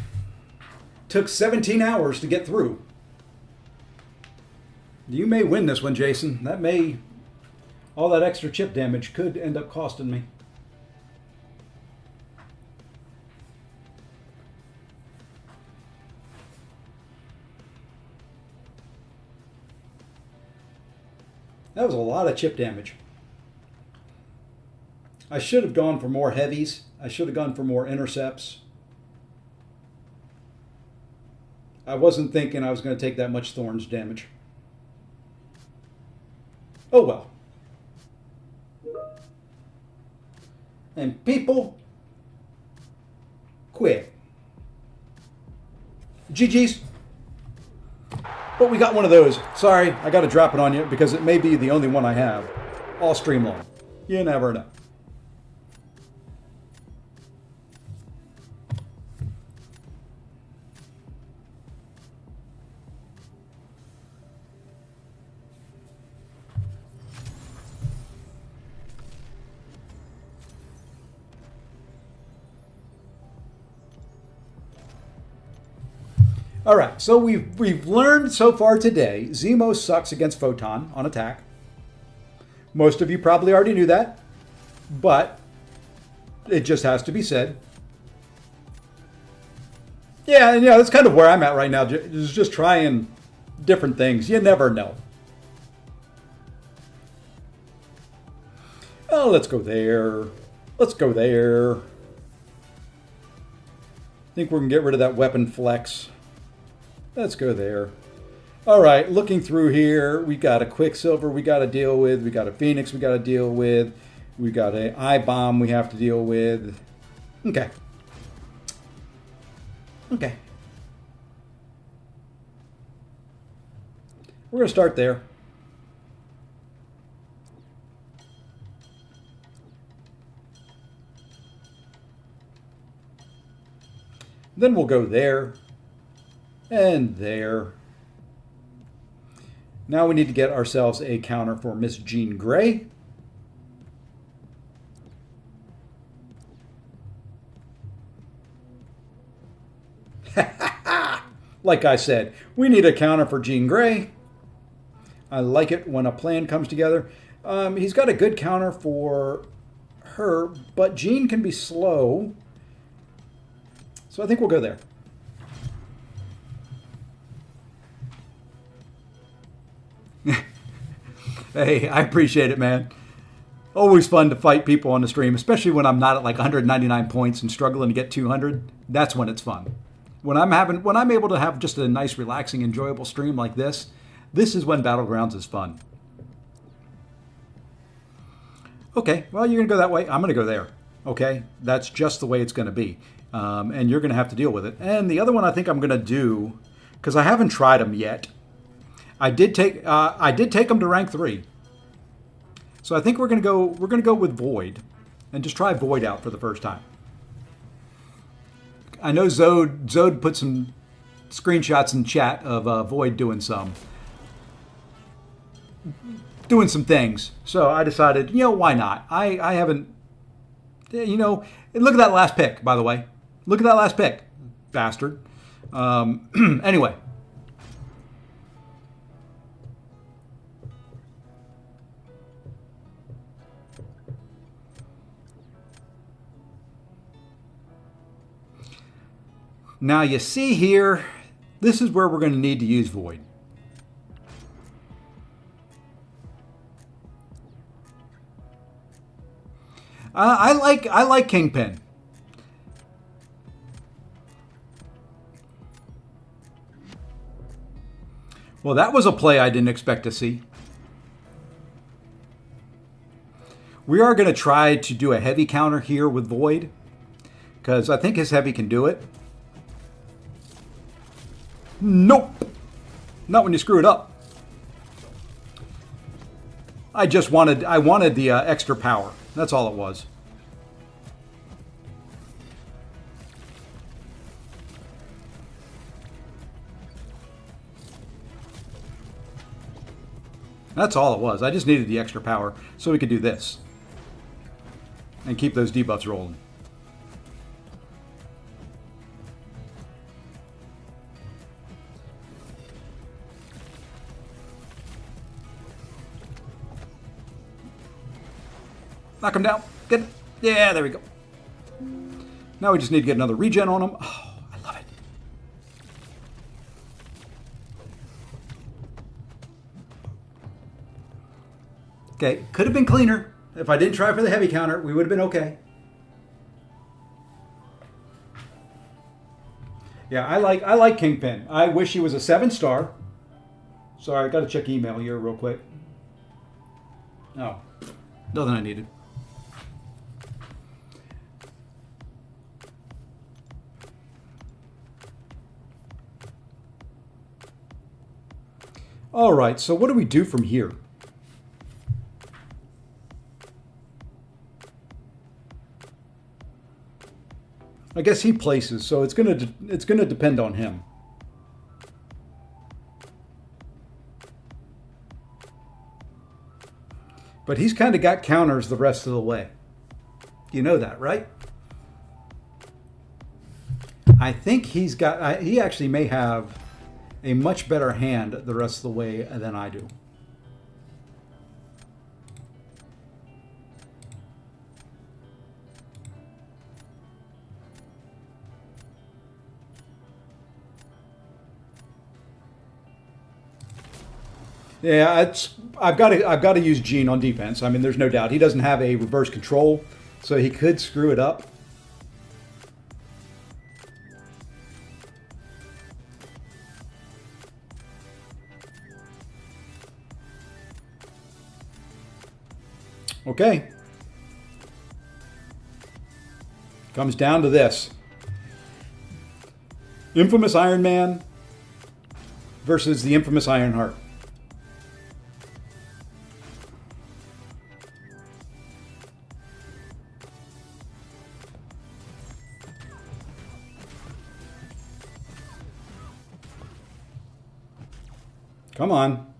A: took 17 hours to get through. You may win this one, Jason. All that extra chip damage could end up costing me. That was a lot of chip damage. I should have gone for more heavies. I should have gone for more intercepts. I wasn't thinking I was going to take that much thorns damage. Oh well. And people quit. GG's. But we got one of those. Sorry, I got to drop it on you because it may be the only one I have. All stream long. You never know. All right, so we've learned so far today, Zemo sucks against Photon on attack. Most of you probably already knew that, but it just has to be said. Yeah, and yeah, that's kind of where I'm at right now, is just trying different things. You never know. Oh, let's go there. Let's go there. I think we're going to get rid of that weapon flex. Let's go there. All right, looking through here, we got a Quicksilver we got to deal with. We got a Phoenix we got to deal with. We got a I-Bomb we have to deal with. Okay. Okay. We're going to start there. Then we'll go there. And there. Now we need to get ourselves a counter for Miss Jean Grey. Like I said, we need a counter for Jean Grey. I like it when a plan comes together. He's got a good counter for her, but Jean can be slow. So I think we'll go there. Hey, I appreciate it, man. Always fun to fight people on the stream, especially when I'm not at like 199 points and struggling to get 200. That's when it's fun. When I'm able to have just a nice, relaxing, enjoyable stream like this, this is when Battlegrounds is fun. Okay, well, you're going to go that way. I'm going to go there. Okay, that's just the way it's going to be. And you're going to have to deal with it. And the other one I think I'm going to do, because I haven't tried them yet, I did take them to rank 3. So I think we're gonna go with Void and just try Void out for the first time. I know Zode put some screenshots in chat of Void doing some things. So I decided, why not? I haven't, look at that last pick, by the way. Look at that last pick, bastard. Anyway. Now you see here, this is where we're going to need to use Void. I like Kingpin. Well, that was a play I didn't expect to see. We are going to try to do a heavy counter here with Void, because I think his heavy can do it. Nope. Not when you screw it up. I wanted the extra power. That's all it was. That's all it was. I just needed the extra power so we could do this. And keep those debuffs rolling. Knock him down. Get it. Yeah, there we go. Now we just need to get another regen on him. Oh, I love it. Okay, could have been cleaner. If I didn't try for the heavy counter, we would have been okay. Yeah, I like Kingpin. I wish he was a 7-star. Sorry, I got to check email here real quick. Oh, nothing I needed. All right, so what do we do from here? I guess he places, so it's gonna depend on him. But he's kind of got counters the rest of the way. You know that, right? I think he actually may have a much better hand the rest of the way than I do. Yeah, I've got to use Gene on defense. I mean, there's no doubt he doesn't have a reverse control, so he could screw it up. Okay. Comes down to this. Infamous Iron Man versus the infamous Ironheart. Come on.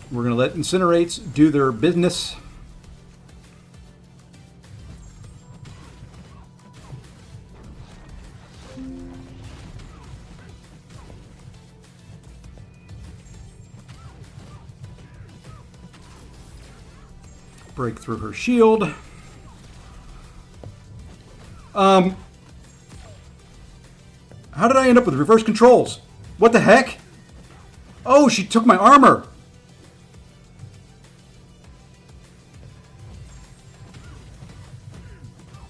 A: We're going to let Incinerates do their business. Break through her shield. How did I end up with reverse controls? What the heck? Oh, she took my armor.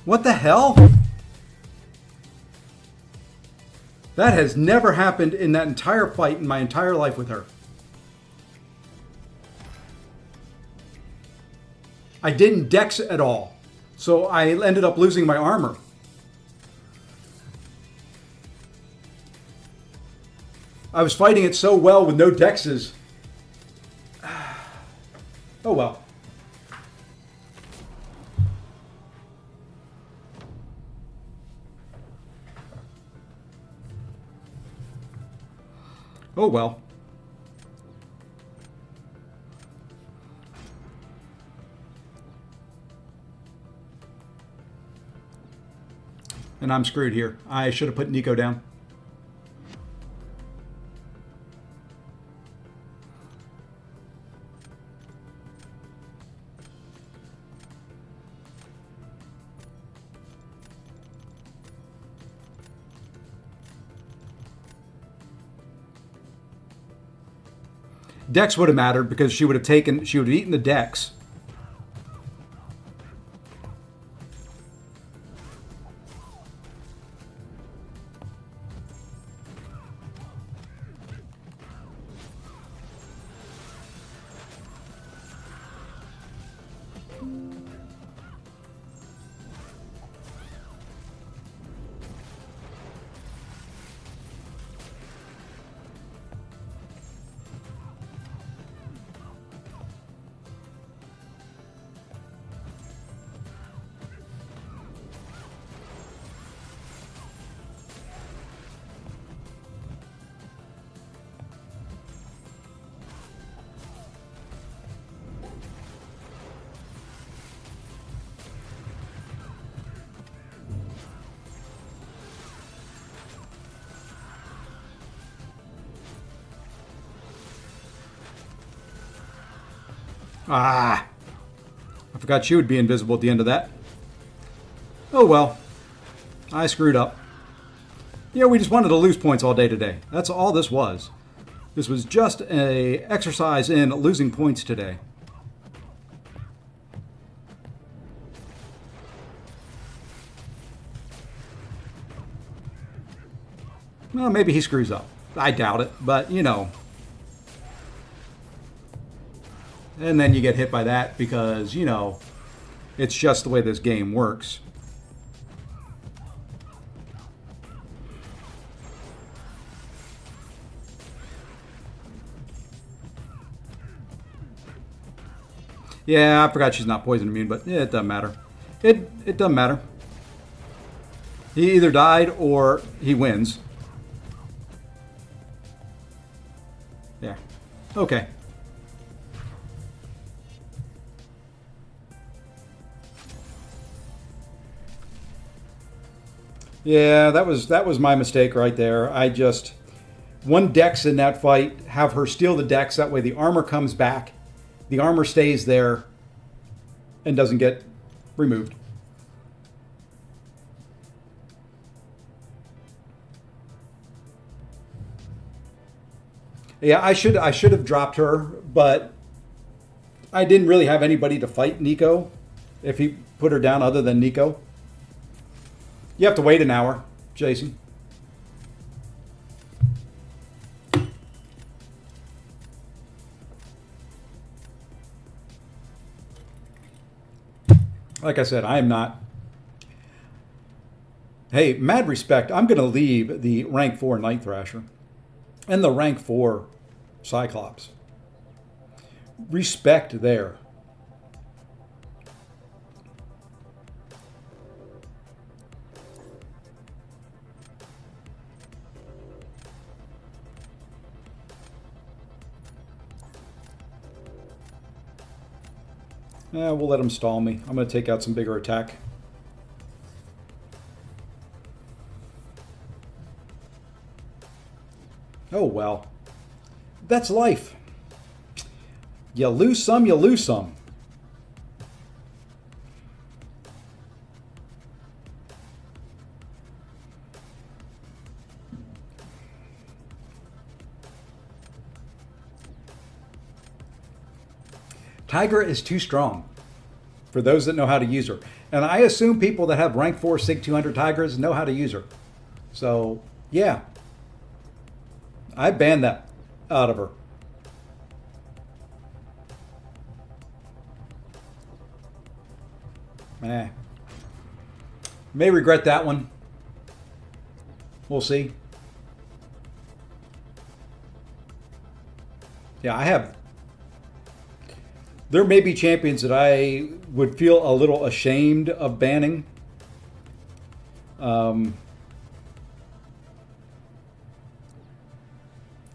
A: What the hell? That has never happened in that entire fight in my entire life with her. I didn't dex at all, so I ended up losing my armor. I was fighting it so well with no dexes. Oh well. Oh well. And I'm screwed here. I should have put Nico down. Dex would have mattered because she would have eaten the Dex. Ah, I forgot she would be invisible at the end of that. Oh well, I screwed up. Yeah, we just wanted to lose points all day today. That's all this was. This was just a exercise in losing points today. Well, maybe he screws up. I doubt it, but you know. And then you get hit by that because, you know, it's just the way this game works. Yeah, I forgot she's not poison immune, but yeah, it doesn't matter. It doesn't matter. He either died or he wins. Yeah. Okay. Yeah, that was my mistake right there. I just one dex in that fight, have her steal the dex, that way the armor comes back. The armor stays there and doesn't get removed. Yeah, I should have dropped her, but I didn't really have anybody to fight Nico if he put her down other than Nico. You have to wait an hour, Jason. Like I said, I am not. Hey, mad respect. I'm going to leave the rank 4 Night Thrasher and the rank 4 Cyclops. Respect there. Yeah, we'll let him stall me. I'm going to take out some bigger attack. Oh, well. That's life. You lose some, you lose some. Tigra is too strong for those that know how to use her. And I assume people that have rank 4 SIG 200 Tigers know how to use her. So, yeah. I banned that out of her. May regret that one. We'll see. Yeah, I have. There may be champions that I would feel a little ashamed of banning.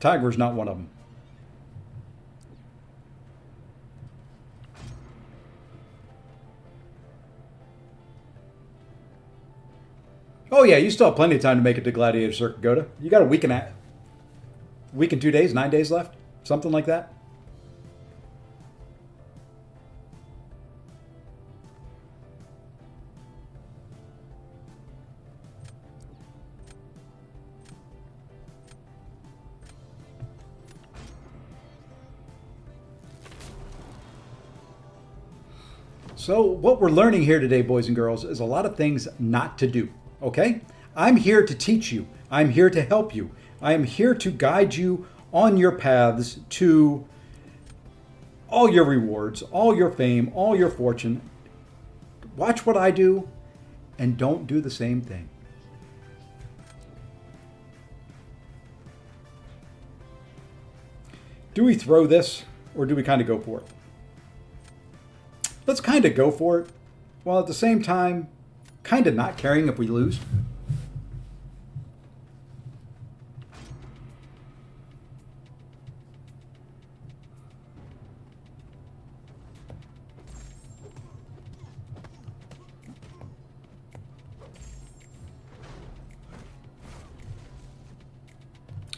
A: Tiger's not one of them. Oh yeah, you still have plenty of time to make it to Gladiator Circuit, Goda. You got a week and 2 days, 9 days left, something like that. So what we're learning here today, boys and girls, is a lot of things not to do, okay? I'm here to teach you. I'm here to help you. I am here to guide you on your paths to all your rewards, all your fame, all your fortune. Watch what I do and don't do the same thing. Do we throw this or do we kind of go for it? Let's kind of go for it, while at the same time, kind of not caring if we lose.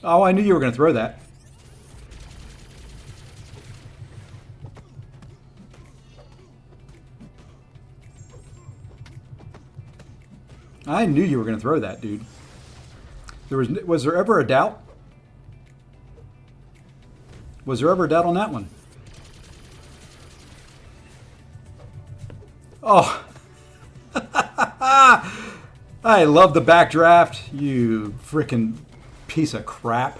A: Oh, I knew you were going to throw that. I knew you were going to throw that, dude. Was there ever a doubt? Was there ever a doubt on that one? Oh. I love the backdraft, you freaking piece of crap.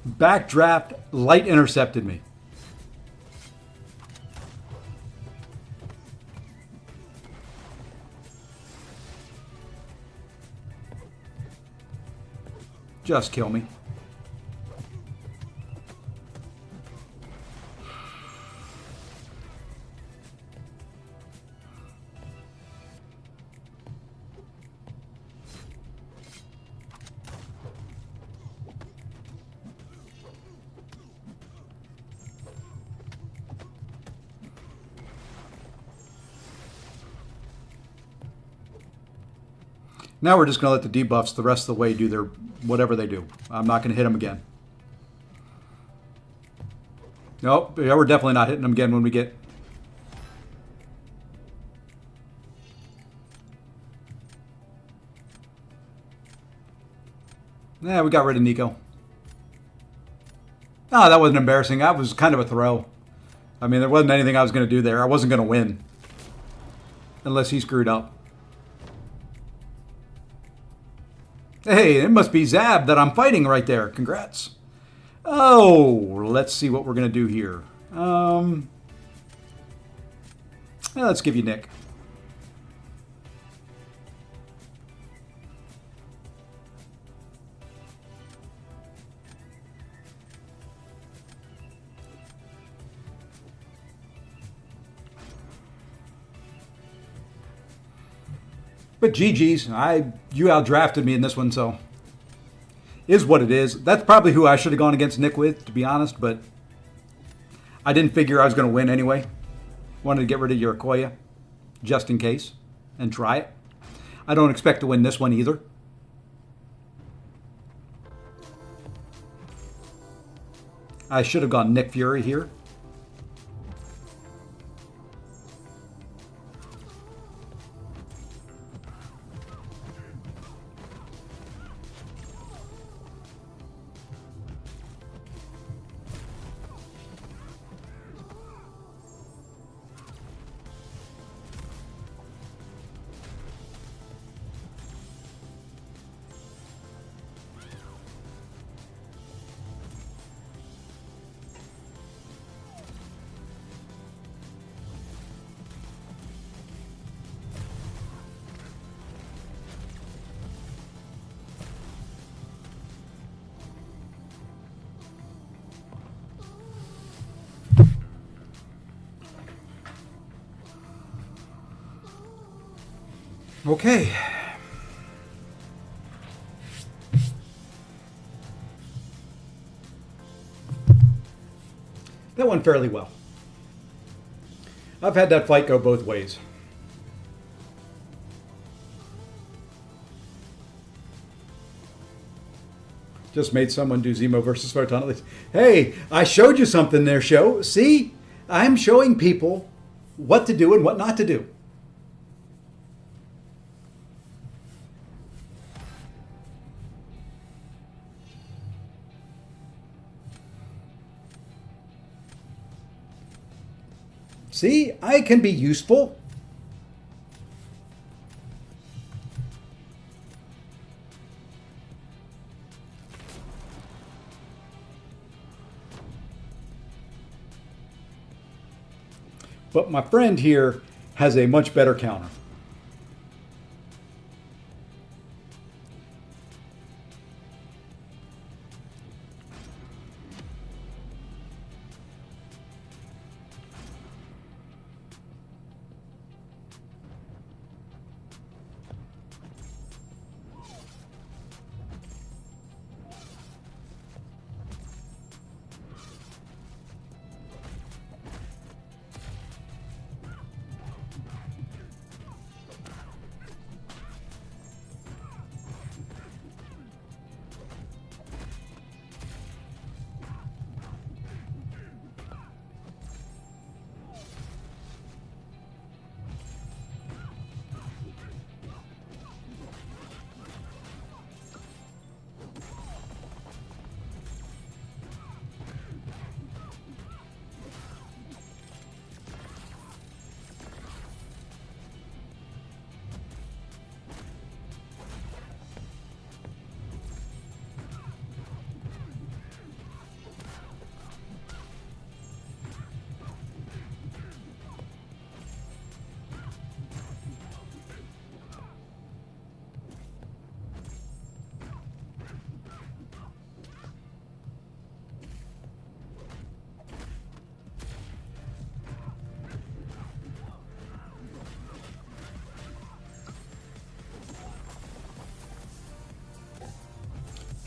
A: Backdraft light intercepted me. Just kill me. Now we're just going to let the debuffs the rest of the way do their whatever they do. I'm not going to hit them again. Nope, yeah, we're definitely not hitting them again when we get... Yeah, we got rid of Nico. Oh, that wasn't embarrassing. That was kind of a throw. I mean, there wasn't anything I was going to do there. I wasn't going to win. Unless he screwed up. Hey, it must be Zab that I'm fighting right there. Congrats. Oh, let's see what we're going to do here. Yeah, let's give you Nick. But GG's, you outdrafted me in this one, so is what it is. That's probably who I should have gone against Nick with, to be honest, but I didn't figure I was going to win anyway. Wanted to get rid of Yurakoya, just in case, and try it. I don't expect to win this one either. I should have gone Nick Fury here. Okay. That went fairly well. I've had that fight go both ways. Just made someone do Zemo versus Photon. Hey, I showed you something there, show. See? I'm showing people what to do and what not to do. See, I can be useful. But my friend here has a much better counter.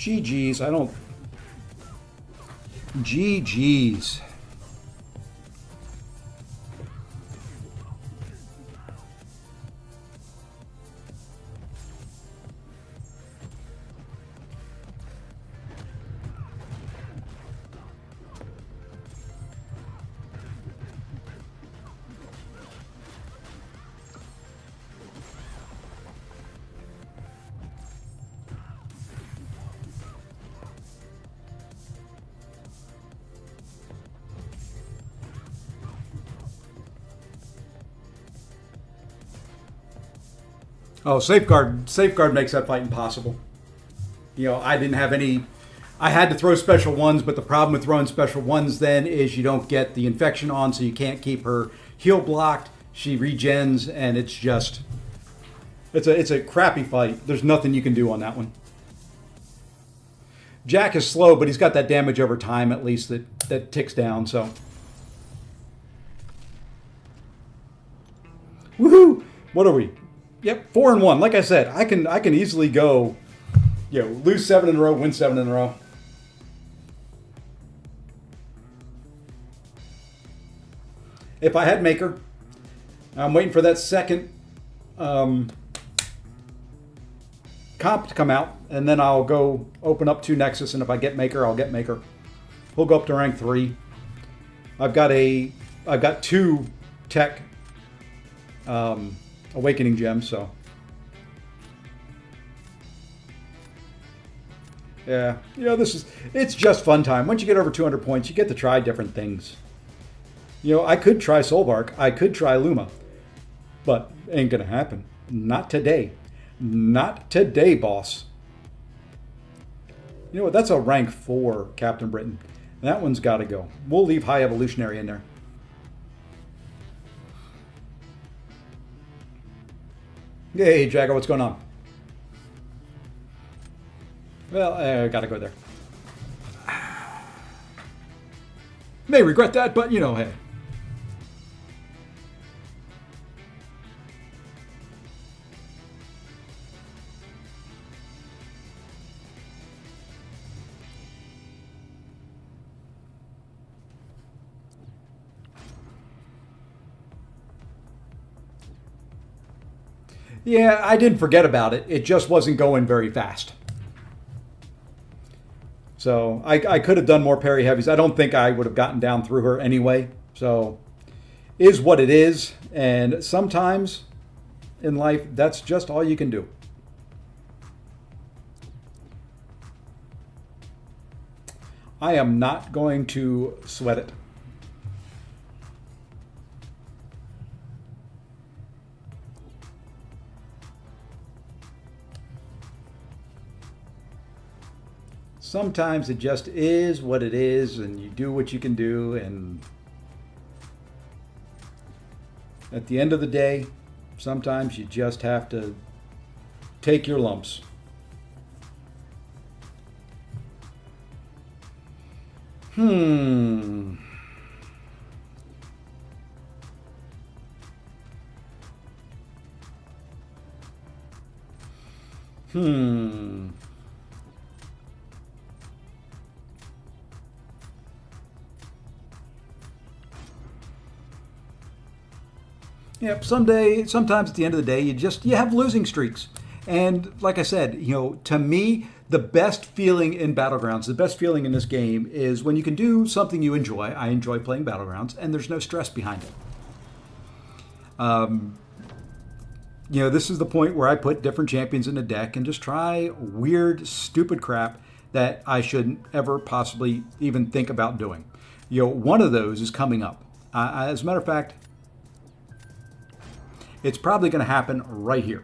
A: GG's. I don't... GG's. Oh, safeguard. Safeguard makes that fight impossible. You know, I didn't have any... I had to throw special ones, but the problem with throwing special ones then is you don't get the infection on, so you can't keep her heal blocked. She regens, and it's just... It's a crappy fight. There's nothing you can do on that one. Jack is slow, but he's got that damage over time, at least, that ticks down, so... Woohoo! What are we? Yep, 4-1. Like I said, I can easily go, you know, lose 7 in a row, win 7 in a row. If I had Maker, I'm waiting for that second comp to come out, and then I'll go open up 2 Nexus, and if I get Maker, I'll get Maker. We'll go up to rank 3. I've got 2 tech Awakening gems, so yeah, you know, it's just fun time. Once you get over 200 points, you get to try different things. You know, I could try Soulbark, I could try Luma, but ain't gonna happen. Not today. Not today, boss. You know what? That's a rank 4 Captain Britain. That one's got to go. We'll leave High Evolutionary in there. Hey, Jagger, what's going on? Well, I gotta go there. May regret that, but you know, hey. Yeah, I didn't forget about it. It just wasn't going very fast. So I could have done more parry heavies. I don't think I would have gotten down through her anyway. So is what it is. And sometimes in life, that's just all you can do. I am not going to sweat it. Sometimes it just is what it is, and you do what you can do, and at the end of the day, sometimes you just have to take your lumps. Hmm. Yep, sometimes at the end of the day, you have losing streaks. And like I said, you know, to me, the best feeling in Battlegrounds, the best feeling in this game is when you can do something you enjoy. I enjoy playing Battlegrounds, and there's no stress behind it. You know, this is the point where I put different champions in the deck and just try weird, stupid crap that I shouldn't ever possibly even think about doing. You know, one of those is coming up. As a matter of fact, it's probably going to happen right here.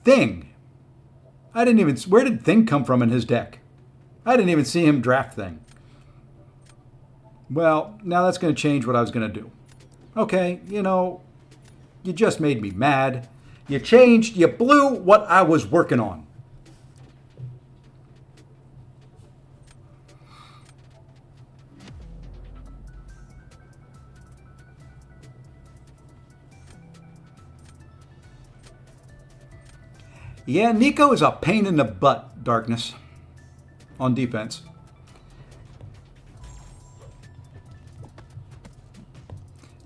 A: Thing. Where did Thing come from in his deck? I didn't even see him draft Thing. Well, now that's going to change what I was going to do. Okay, you know, you just made me mad. You blew what I was working on. Yeah, Nico is a pain in the butt, Darkness, on defense.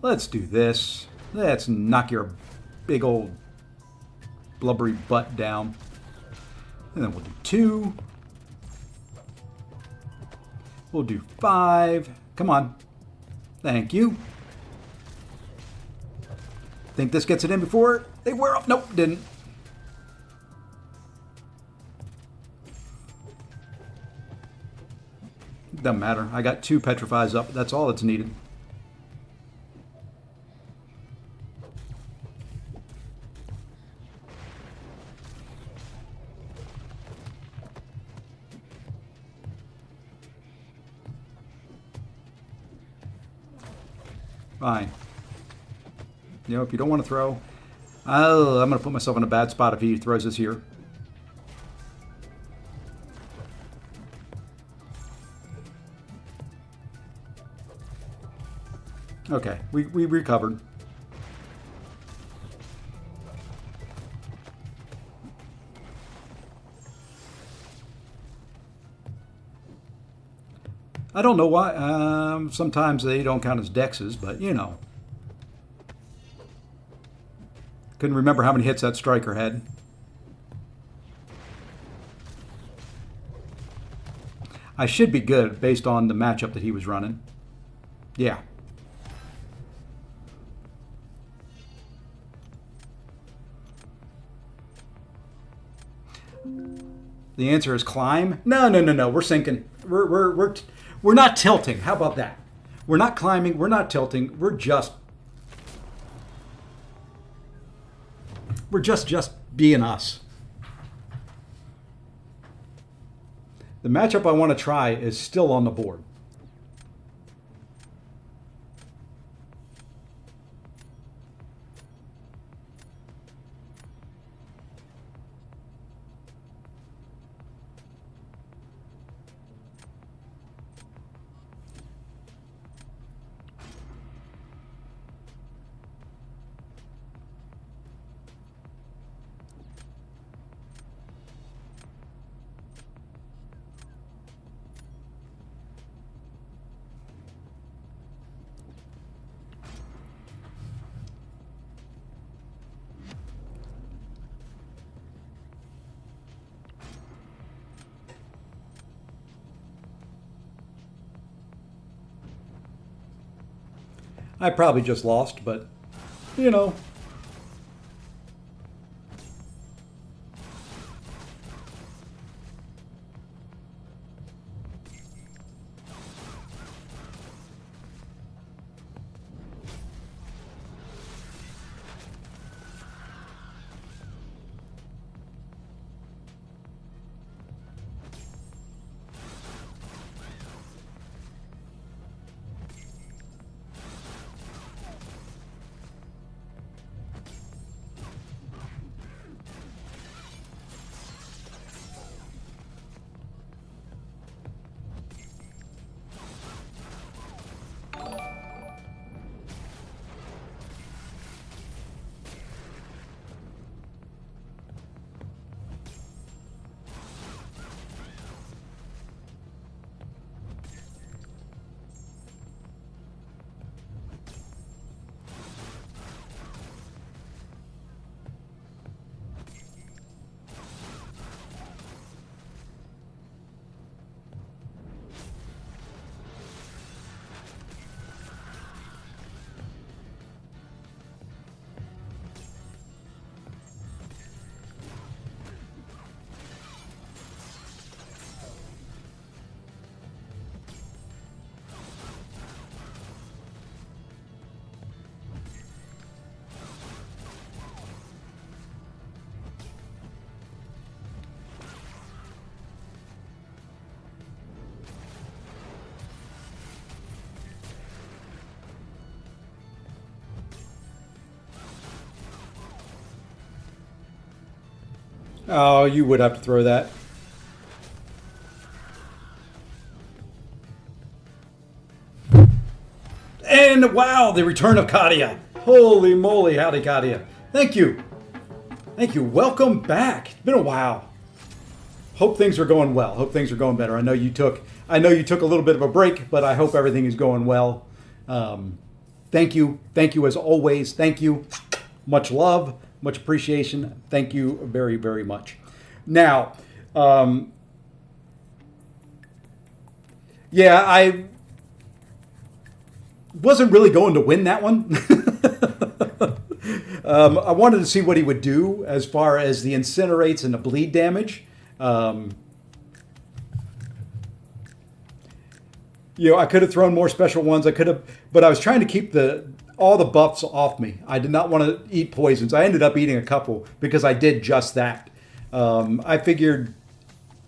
A: Let's do this. Let's knock your big old blubbery butt down. And then we'll do 2. We'll do 5. Come on. Thank you. Think this gets it in before they wear off? Nope, didn't. Doesn't matter. I got 2 petrifies up. That's all that's needed. Fine. You know, if you don't want to throw, I'm going to put myself in a bad spot if he throws this here. Okay, we recovered. I don't know why. Sometimes they don't count as dexes, but you know. Couldn't remember how many hits that striker had. I should be good based on the matchup that he was running. Yeah. The answer is climb. No. We're sinking. We're not tilting. How about that? We're not climbing. We're not tilting. We're just being us. The matchup I want to try is still on the board. I probably just lost, but, you know. Oh, you would have to throw that. And wow, the return of Katia. Holy moly, howdy Katia. Thank you. Thank you. Welcome back. It's been a while. Hope things are going well. Hope things are going better. I know you took a little bit of a break, but I hope everything is going well. Thank you. Thank you as always. Thank you. Much love, much appreciation. Thank you very, very much. Now, yeah, I wasn't really going to win that one. I wanted to see what he would do as far as the incinerates and the bleed damage. I could have thrown more special ones. But I was trying to keep all the buffs off me. I did not want to eat poisons. I ended up eating a couple because I did just that. I figured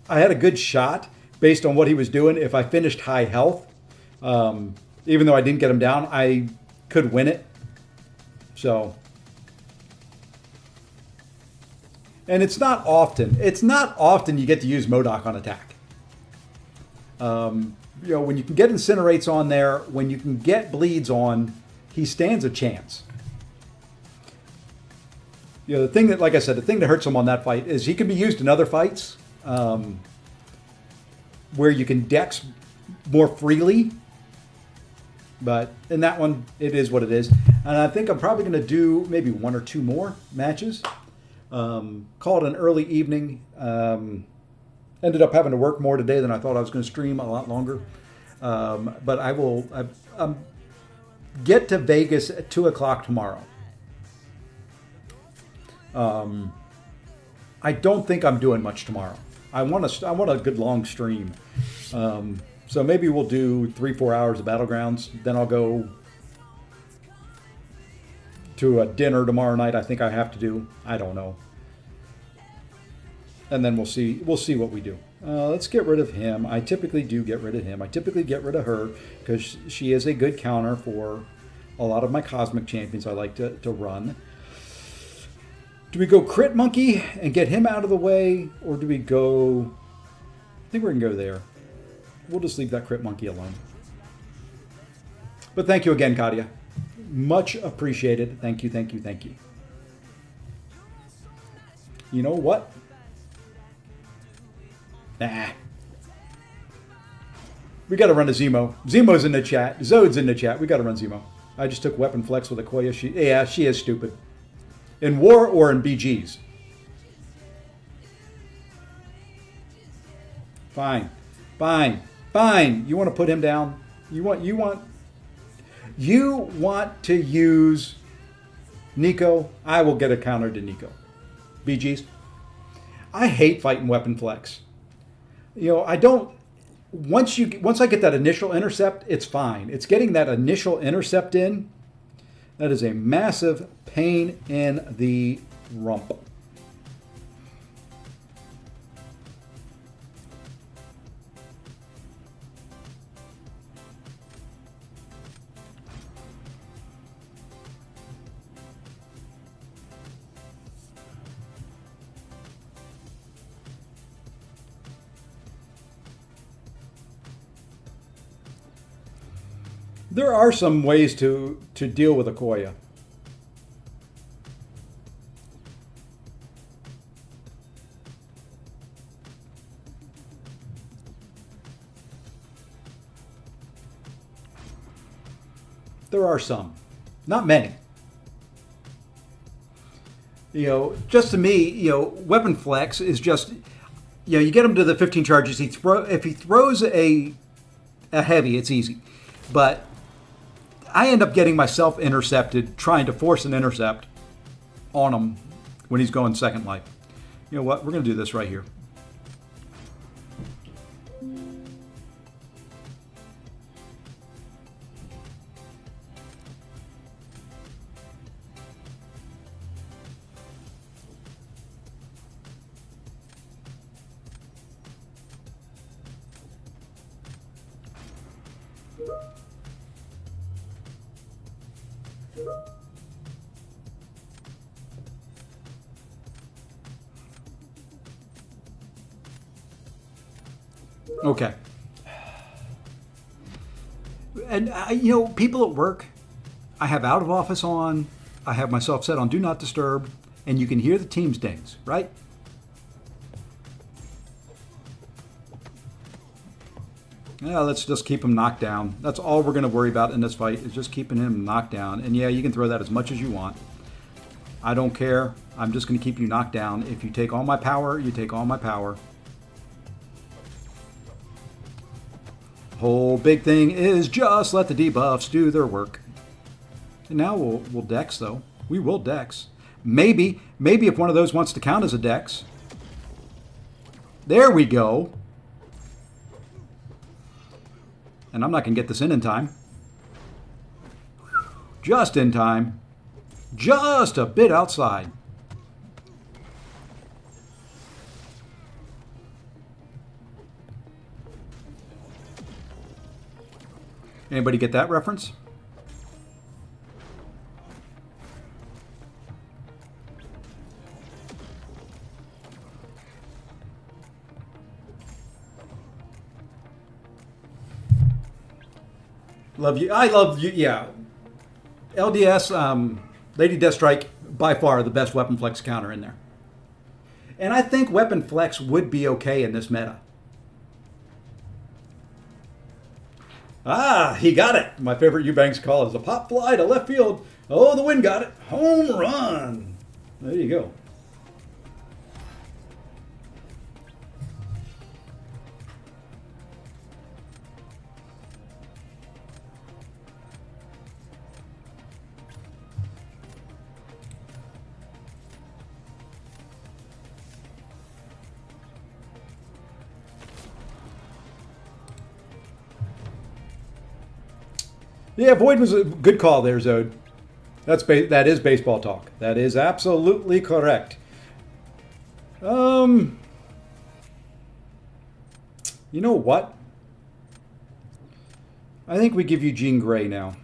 A: I had a good shot based on what he was doing. If I finished high health, even though I didn't get him down, I could win it. So, and it's not often you get to use MODOK on attack. When you can get incinerates on there, when you can get bleeds on, he stands a chance. The thing that, like I said, the thing that hurts him on that fight is he can be used in other fights where you can dex more freely. But in that one, it is what it is. And I think I'm probably going to do maybe one or two more matches. Call it an early evening. Ended up having to work more today than I thought I was going to stream a lot longer. But I will get to Vegas at 2 o'clock tomorrow. I don't think I'm doing much tomorrow. I want a good long stream. So maybe we'll do 3-4 hours of Battlegrounds. Then I'll go to a dinner tomorrow night. I think I have to do. I don't know. And then we'll see what we do. Let's get rid of him. I typically do get rid of him. I typically get rid of her because she is a good counter for a lot of my Cosmic Champions I like to run. Do we go Crit Monkey and get him out of the way? Or do we go... I think we're going to go there. We'll just leave that Crit Monkey alone. But thank you again, Katia. Much appreciated. Thank you, thank you, thank you. You know what? Nah. We got to run a Zemo. Zemo's in the chat. Zode's in the chat. We got to run Zemo. I just took Weapon Flex with Okoye. She is stupid. In War or in BGs? Fine. Fine. Fine. You want to put him down? You want to use Nico? I will get a counter to Nico. BGs. I hate fighting Weapon Flex. I don't. Once I get that initial intercept, it's fine. It's getting that initial intercept in. That is a massive pain in the rump. There are some ways to deal with Okoye. There are some. Not many. Just to me, Weapon Flex is just, you get him to the 15 charges. If he throws a heavy, it's easy. But I end up getting myself intercepted, trying to force an intercept on him when he's going second life. You know what? We're going to do this right here. Okay. And, people at work, I have out of office on. I have myself set on Do Not Disturb. and you can hear the team stings, right? Yeah, let's just keep him knocked down. That's all we're going to worry about in this fight is just keeping him knocked down. And yeah, you can throw that as much as you want. I don't care. I'm just going to keep you knocked down. If you take all my power, you take all my power. Whole big thing is just let the debuffs do their work. And now we'll dex, though. We will dex. Maybe if one of those wants to count as a dex. There we go. And I'm not going to get this in time. Just in time. Just a bit outside. Anybody get that reference? Love you. I love you. Yeah. LDS, Lady Deathstrike, by far the best weapon flex counter in there. And I think weapon flex would be okay in this meta. Ah, he got it. My favorite Eubanks call is a pop fly to left field. Oh, the wind got it. Home run. There you go. Yeah, Void was a good call there, Zode. That is baseball talk. That is absolutely correct. You know what? I think we give you Jean Grey now.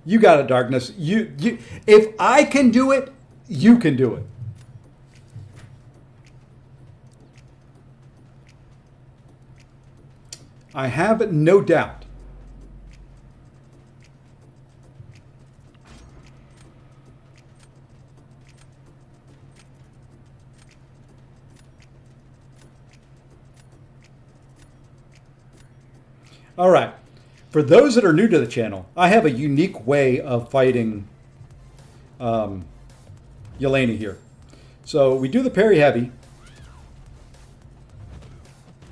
A: You got it, Darkness. You. If I can do it, you can do it. I have no doubt. All right. For those that are new to the channel, I have a unique way of fighting Yelena here. So we do the parry heavy.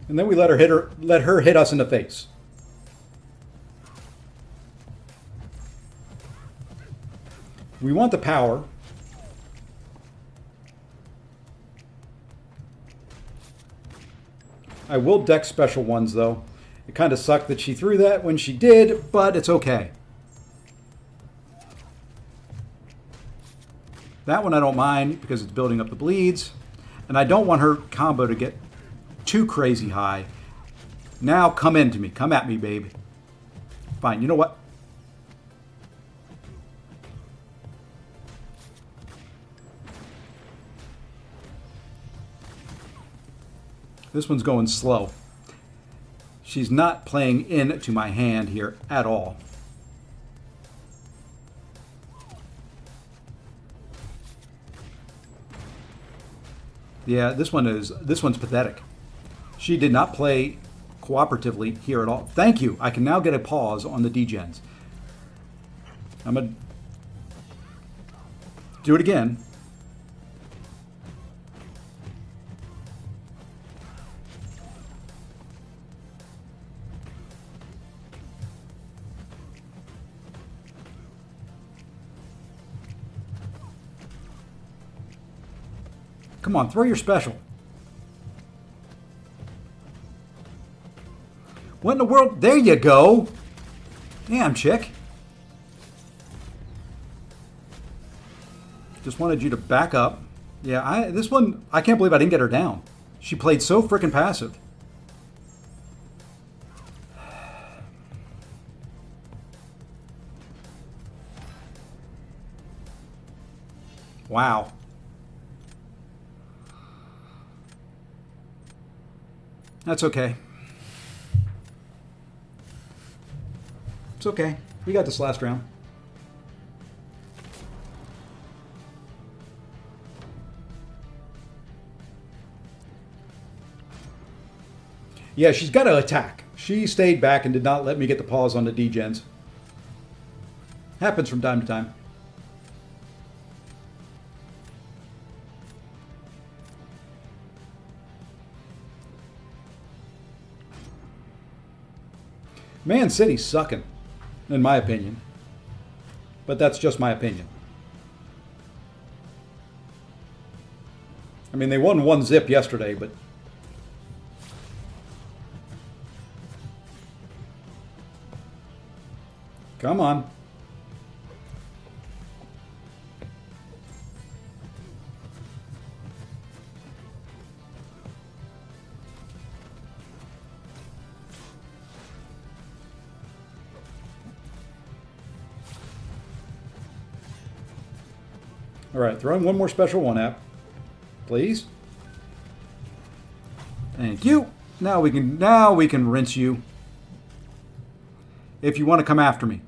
A: And then we let her hit us in the face. We want the power. I will deck special ones though. It kind of sucked that she threw that when she did, but it's okay. That one I don't mind because it's building up the bleeds. And I don't want her combo to get too crazy high. Now come into me. Come at me, babe. Fine. You know what? This one's going slow. She's not playing into my hand here at all. Yeah, this one's pathetic. She did not play cooperatively here at all. Thank you. I can now get a pause on the degens. I'm going to do it again. Come on, throw your special. What in the world? There you go. Damn, chick. Just wanted you to back up. Yeah, this one, I can't believe I didn't get her down. She played so freaking passive. Wow. That's okay. It's okay. We got this last round. Yeah, she's got to attack. She stayed back and did not let me get the pause on the degens. Happens from time to time. Man City's sucking, in my opinion. But that's just my opinion. I mean, they won 1-0 yesterday, but... Come on. All right, throw in one more special one app, please. Thank you. Now we can rinse you. If you want to come after me.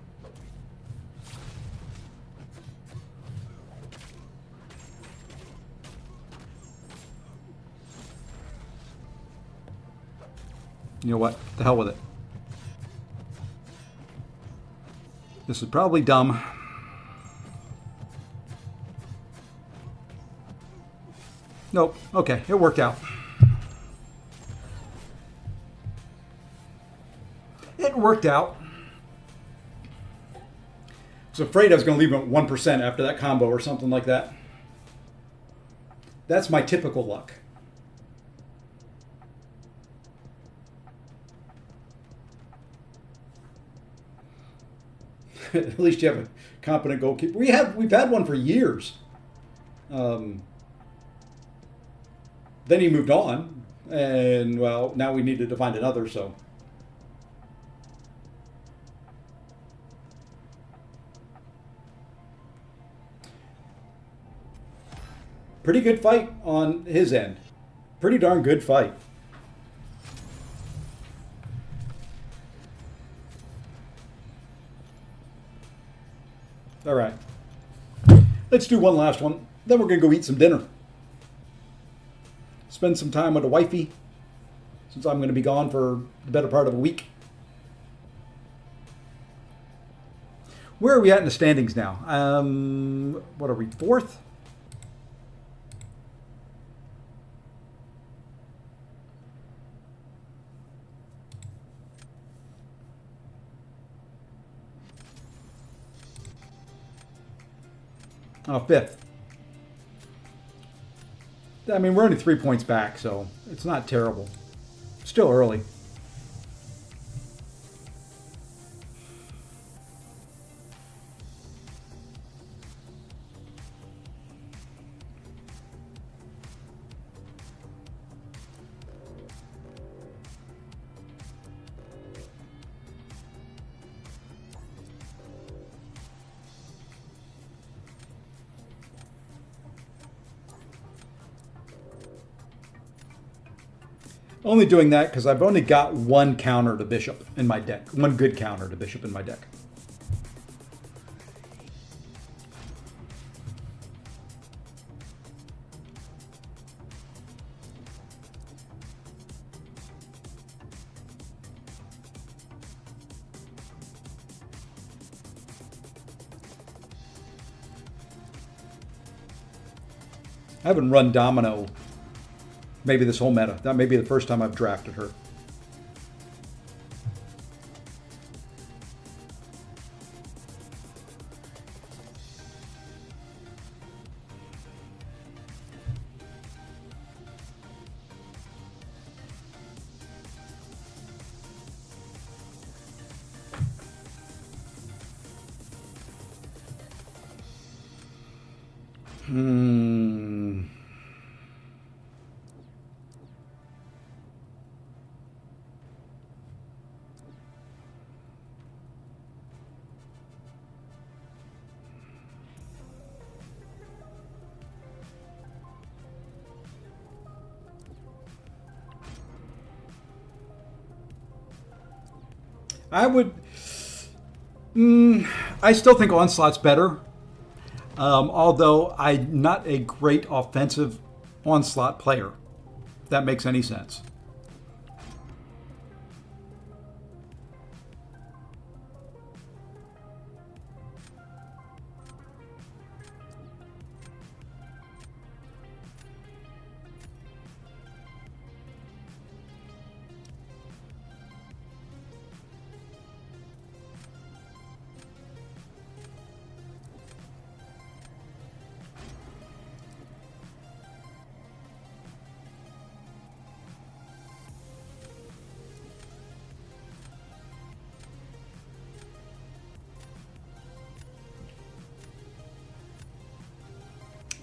A: You know what? The hell with it. This is probably dumb. Nope. Okay, it worked out. It worked out. I was afraid I was going to leave him at 1% after that combo or something like that. That's my typical luck. At least you have a competent goalkeeper. We've had one for years. Then he moved on, and well, now we needed to find another. So pretty good fight on his end. Pretty darn good fight. All right. Let's do one last one. Then we're going to go eat some dinner. Spend some time with the wifey, since I'm going to be gone for the better part of a week. Where are we at in the standings now? What are we, 4th? Oh, 5th. I mean, we're only 3 points back, so it's not terrible. Still early. Only doing that because I've only got one counter to bishop in my deck. One good counter to bishop in my deck. I haven't run Domino maybe this whole meta. That may be the first time I've drafted her. I still think Onslaught's better, although I'm not a great offensive Onslaught player. If that makes any sense.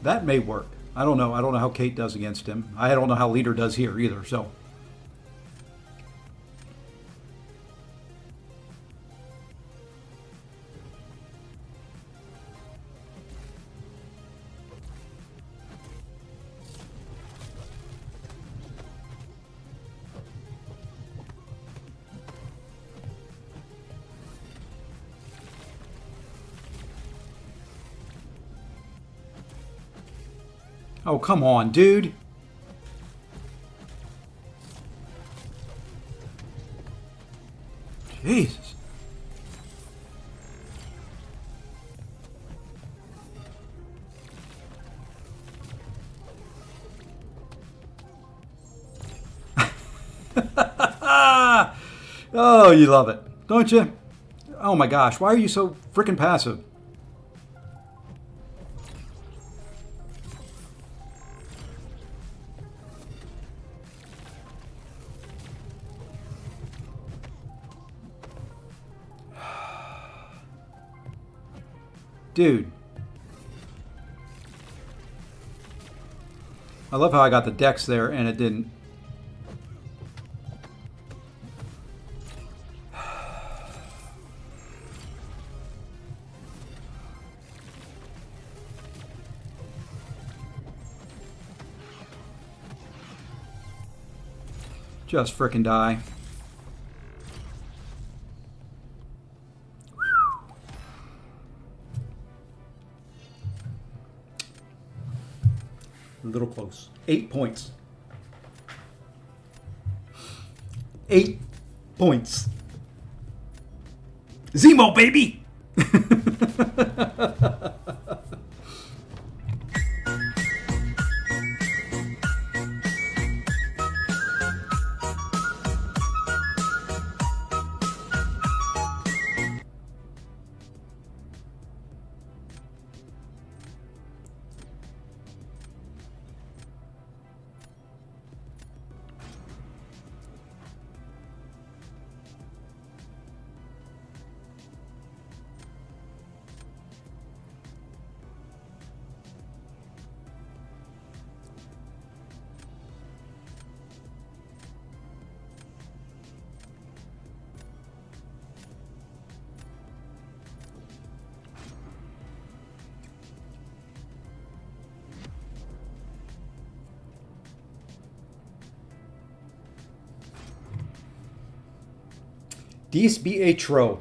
A: That may work. I don't know. I don't know how Kate does against him. I don't know how Leader does here either. So, oh, come on, dude. Jesus. Oh, you love it, don't you? Oh my gosh, why are you so freaking passive? Dude. I love how I got the Dex there and it didn't. Just frickin' die. A little close. 8 points. 8 points. Zemo, baby! Dies Pietro.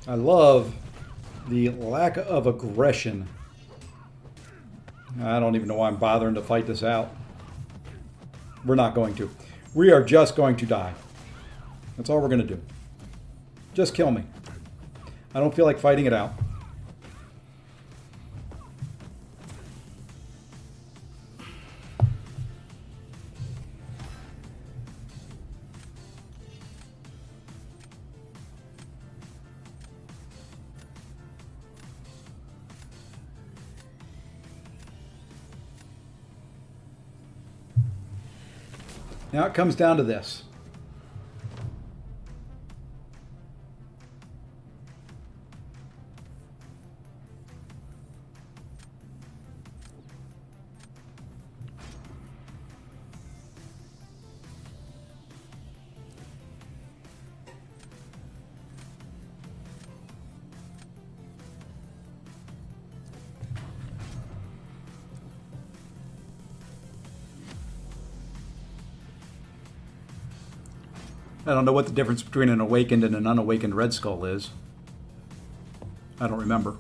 A: I love the lack of aggression. I don't even know why I'm bothering to fight this out. We're not going to. We are just going to die. That's all we're going to do. Just kill me. I don't feel like fighting it out. Now it comes down to this. I don't know what the difference between an awakened and an unawakened Red Skull is. I don't remember.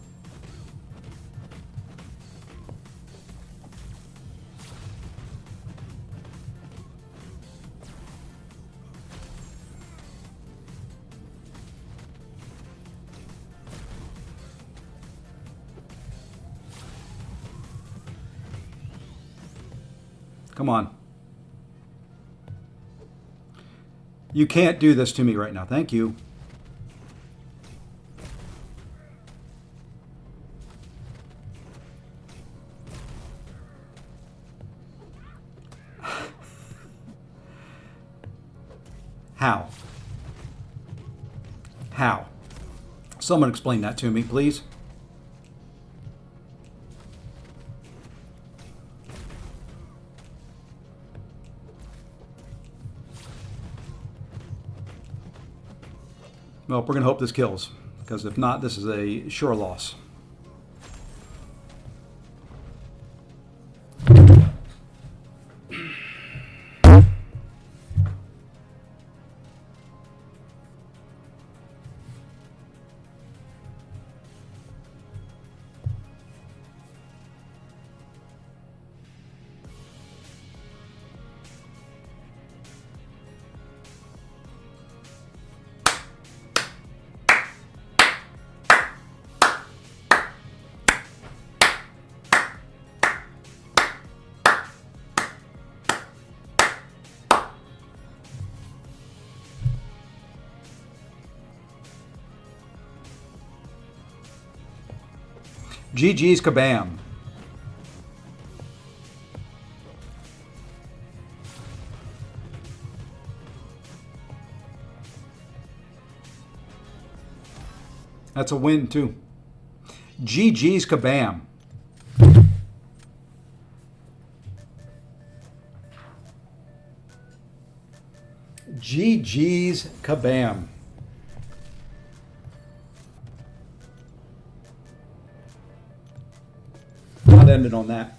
A: Come on. You can't do this to me right now. Thank you. How? How? Someone explain that to me, please. Well, we're going to hope this kills, because if not, this is a sure loss. GG's kabam. That's a win, too. GG's kabam. GG's kabam. Not ended on that.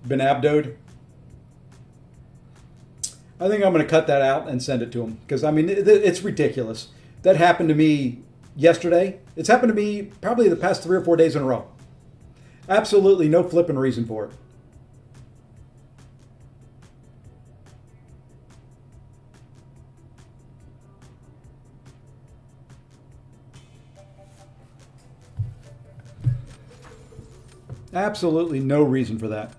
A: Been abdoed. I think I'm going to cut that out and send it to him, because I mean it's ridiculous. That happened to me yesterday. It's happened to me probably the past 3 or 4 days in a row. Absolutely no flipping reason for it. Absolutely no reason for that.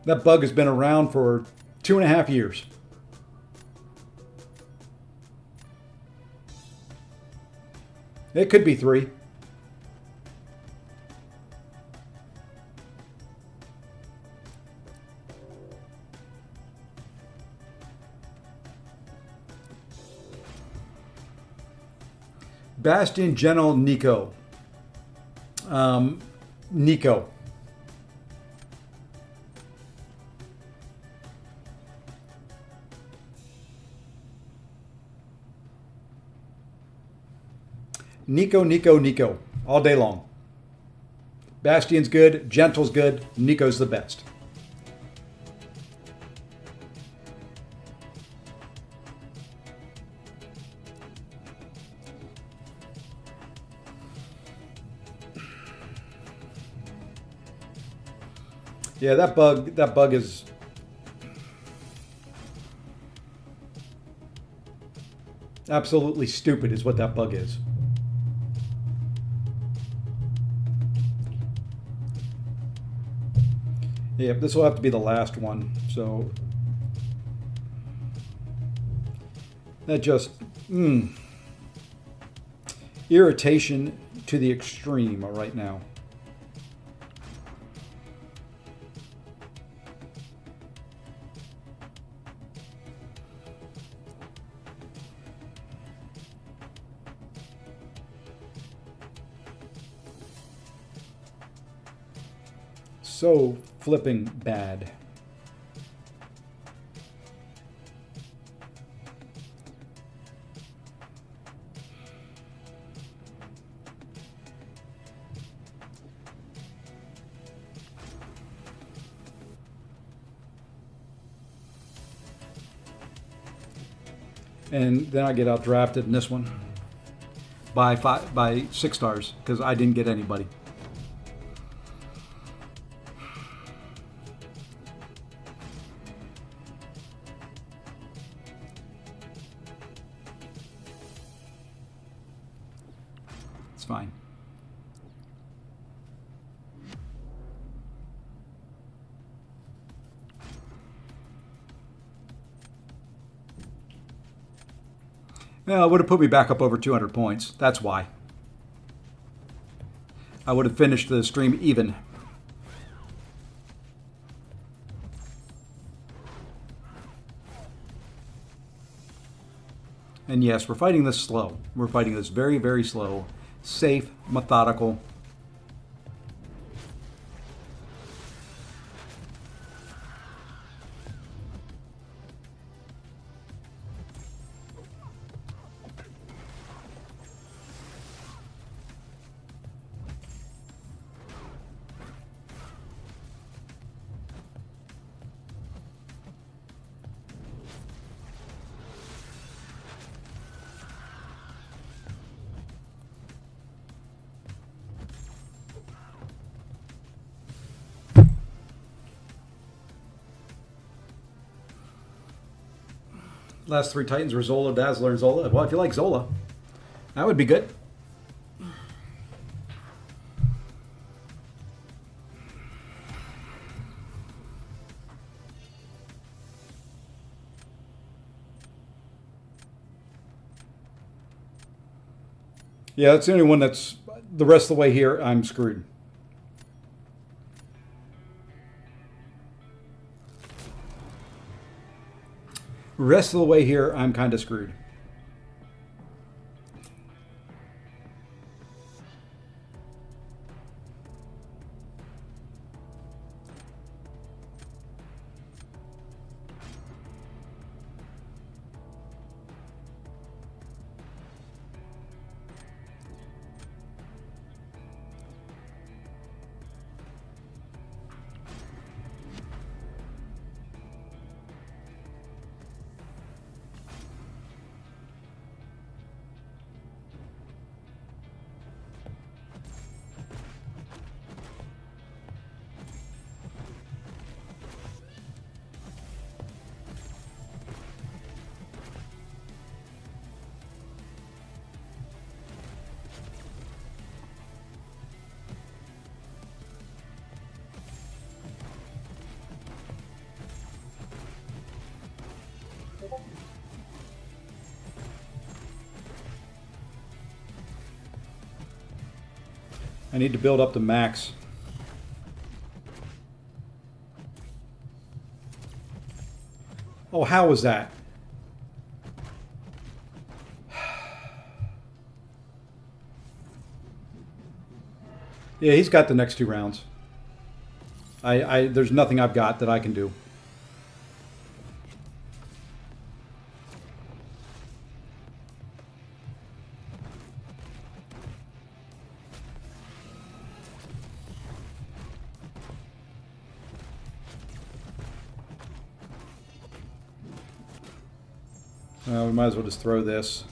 A: That bug has been around for 2.5 years. It could be 3. Bastion General Nico. Nico. Nico. All day long. Bastion's good. Gentle's good. Nico's the best. Yeah, that bug is absolutely stupid is what that bug is. Yeah, this will have to be the last one. So that just irritation to the extreme right now. So flipping bad. And then I get out drafted in this one by 6 stars because I didn't get anybody. It's fine. Well, it would have put me back up over 200 points. That's why. I would have finished the stream even. And yes, we're fighting this slow. We're fighting this very, very slow, safe, methodical. Last 3 Titans were Zola, Dazzler, and Zola. Well, if you like Zola, that would be good. Yeah, that's the only one that's... The rest of the way here, I'm screwed. Rest of the way here, I'm kind of screwed. I need to build up the max. Oh, how was that? Yeah, he's got the next 2 rounds. There's nothing I've got that I can do. We might as well just throw this.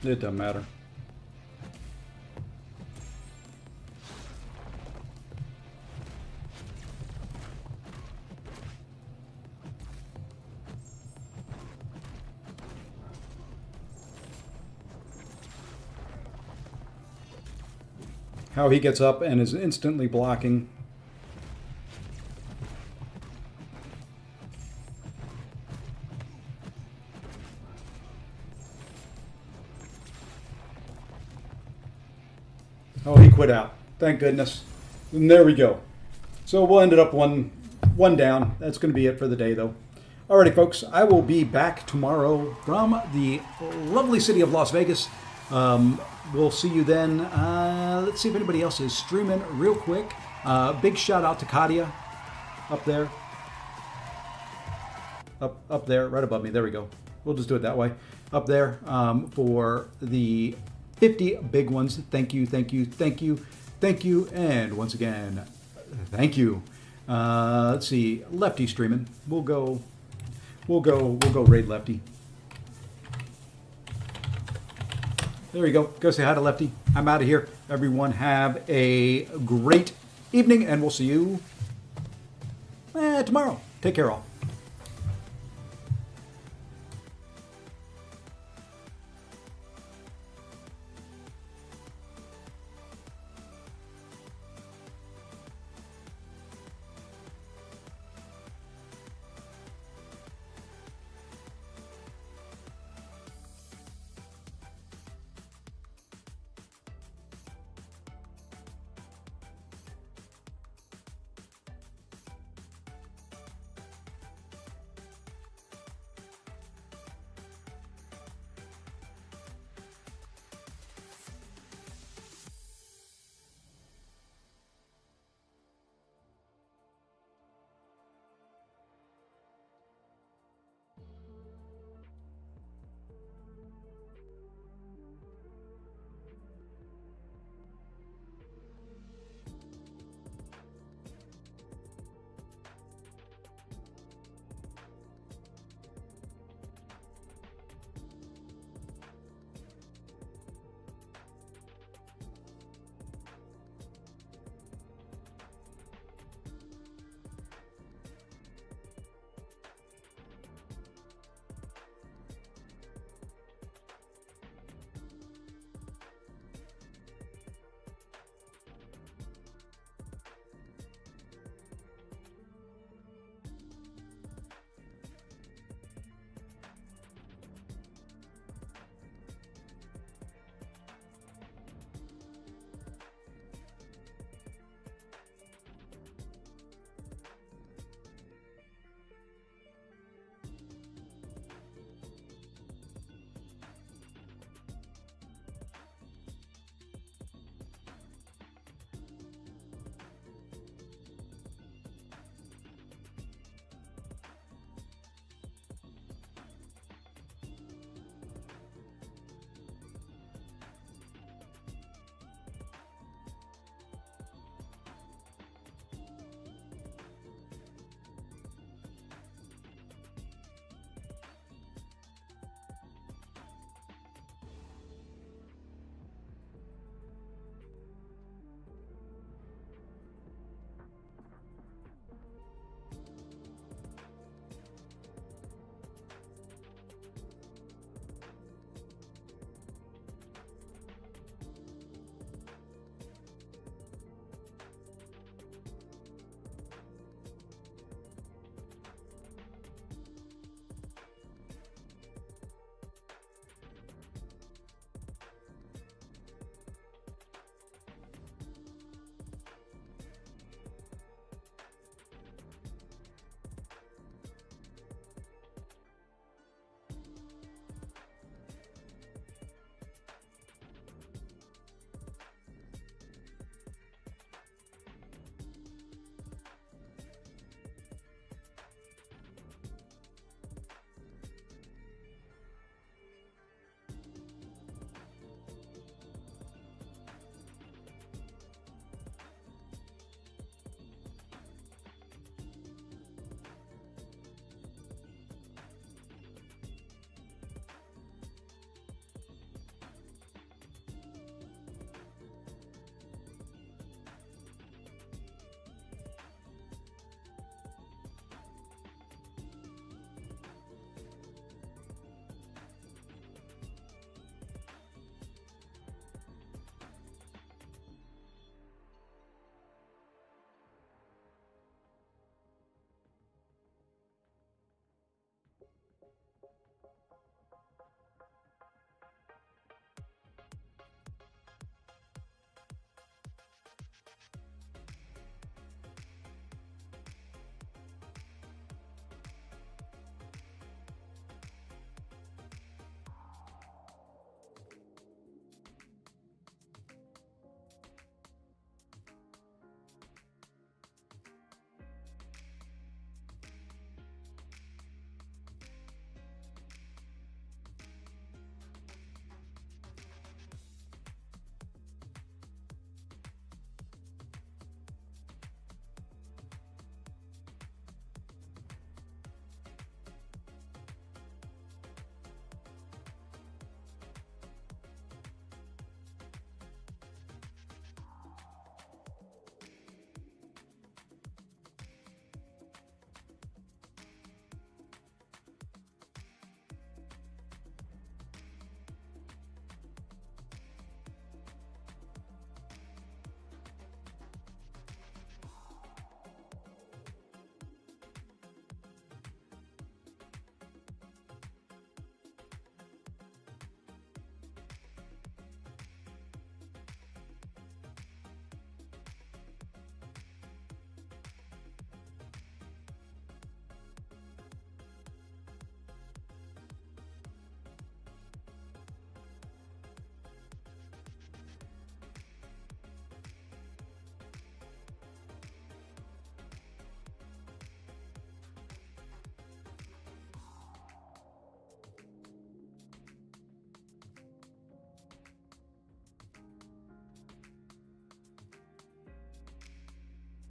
A: It doesn't matter. How he gets up and is instantly blocking. Oh, he quit out. Thank goodness. And there we go. So we'll end it up one down. That's going to be it for the day, though. Alrighty, folks. I will be back tomorrow from the lovely city of Las Vegas. We'll see you then. Let's see if anybody else is streaming real quick. Big shout out to Katia up there. Up there, right above me. There we go. we'll just do it that way. Up there for the 50 big ones. Thank you, thank you, thank you, thank you, and once again, thank you. Let's see, Lefty streaming. We'll go raid Lefty. There you go. Go say hi to Lefty. I'm out of here. Everyone have a great evening, and we'll see you tomorrow. Take care, all.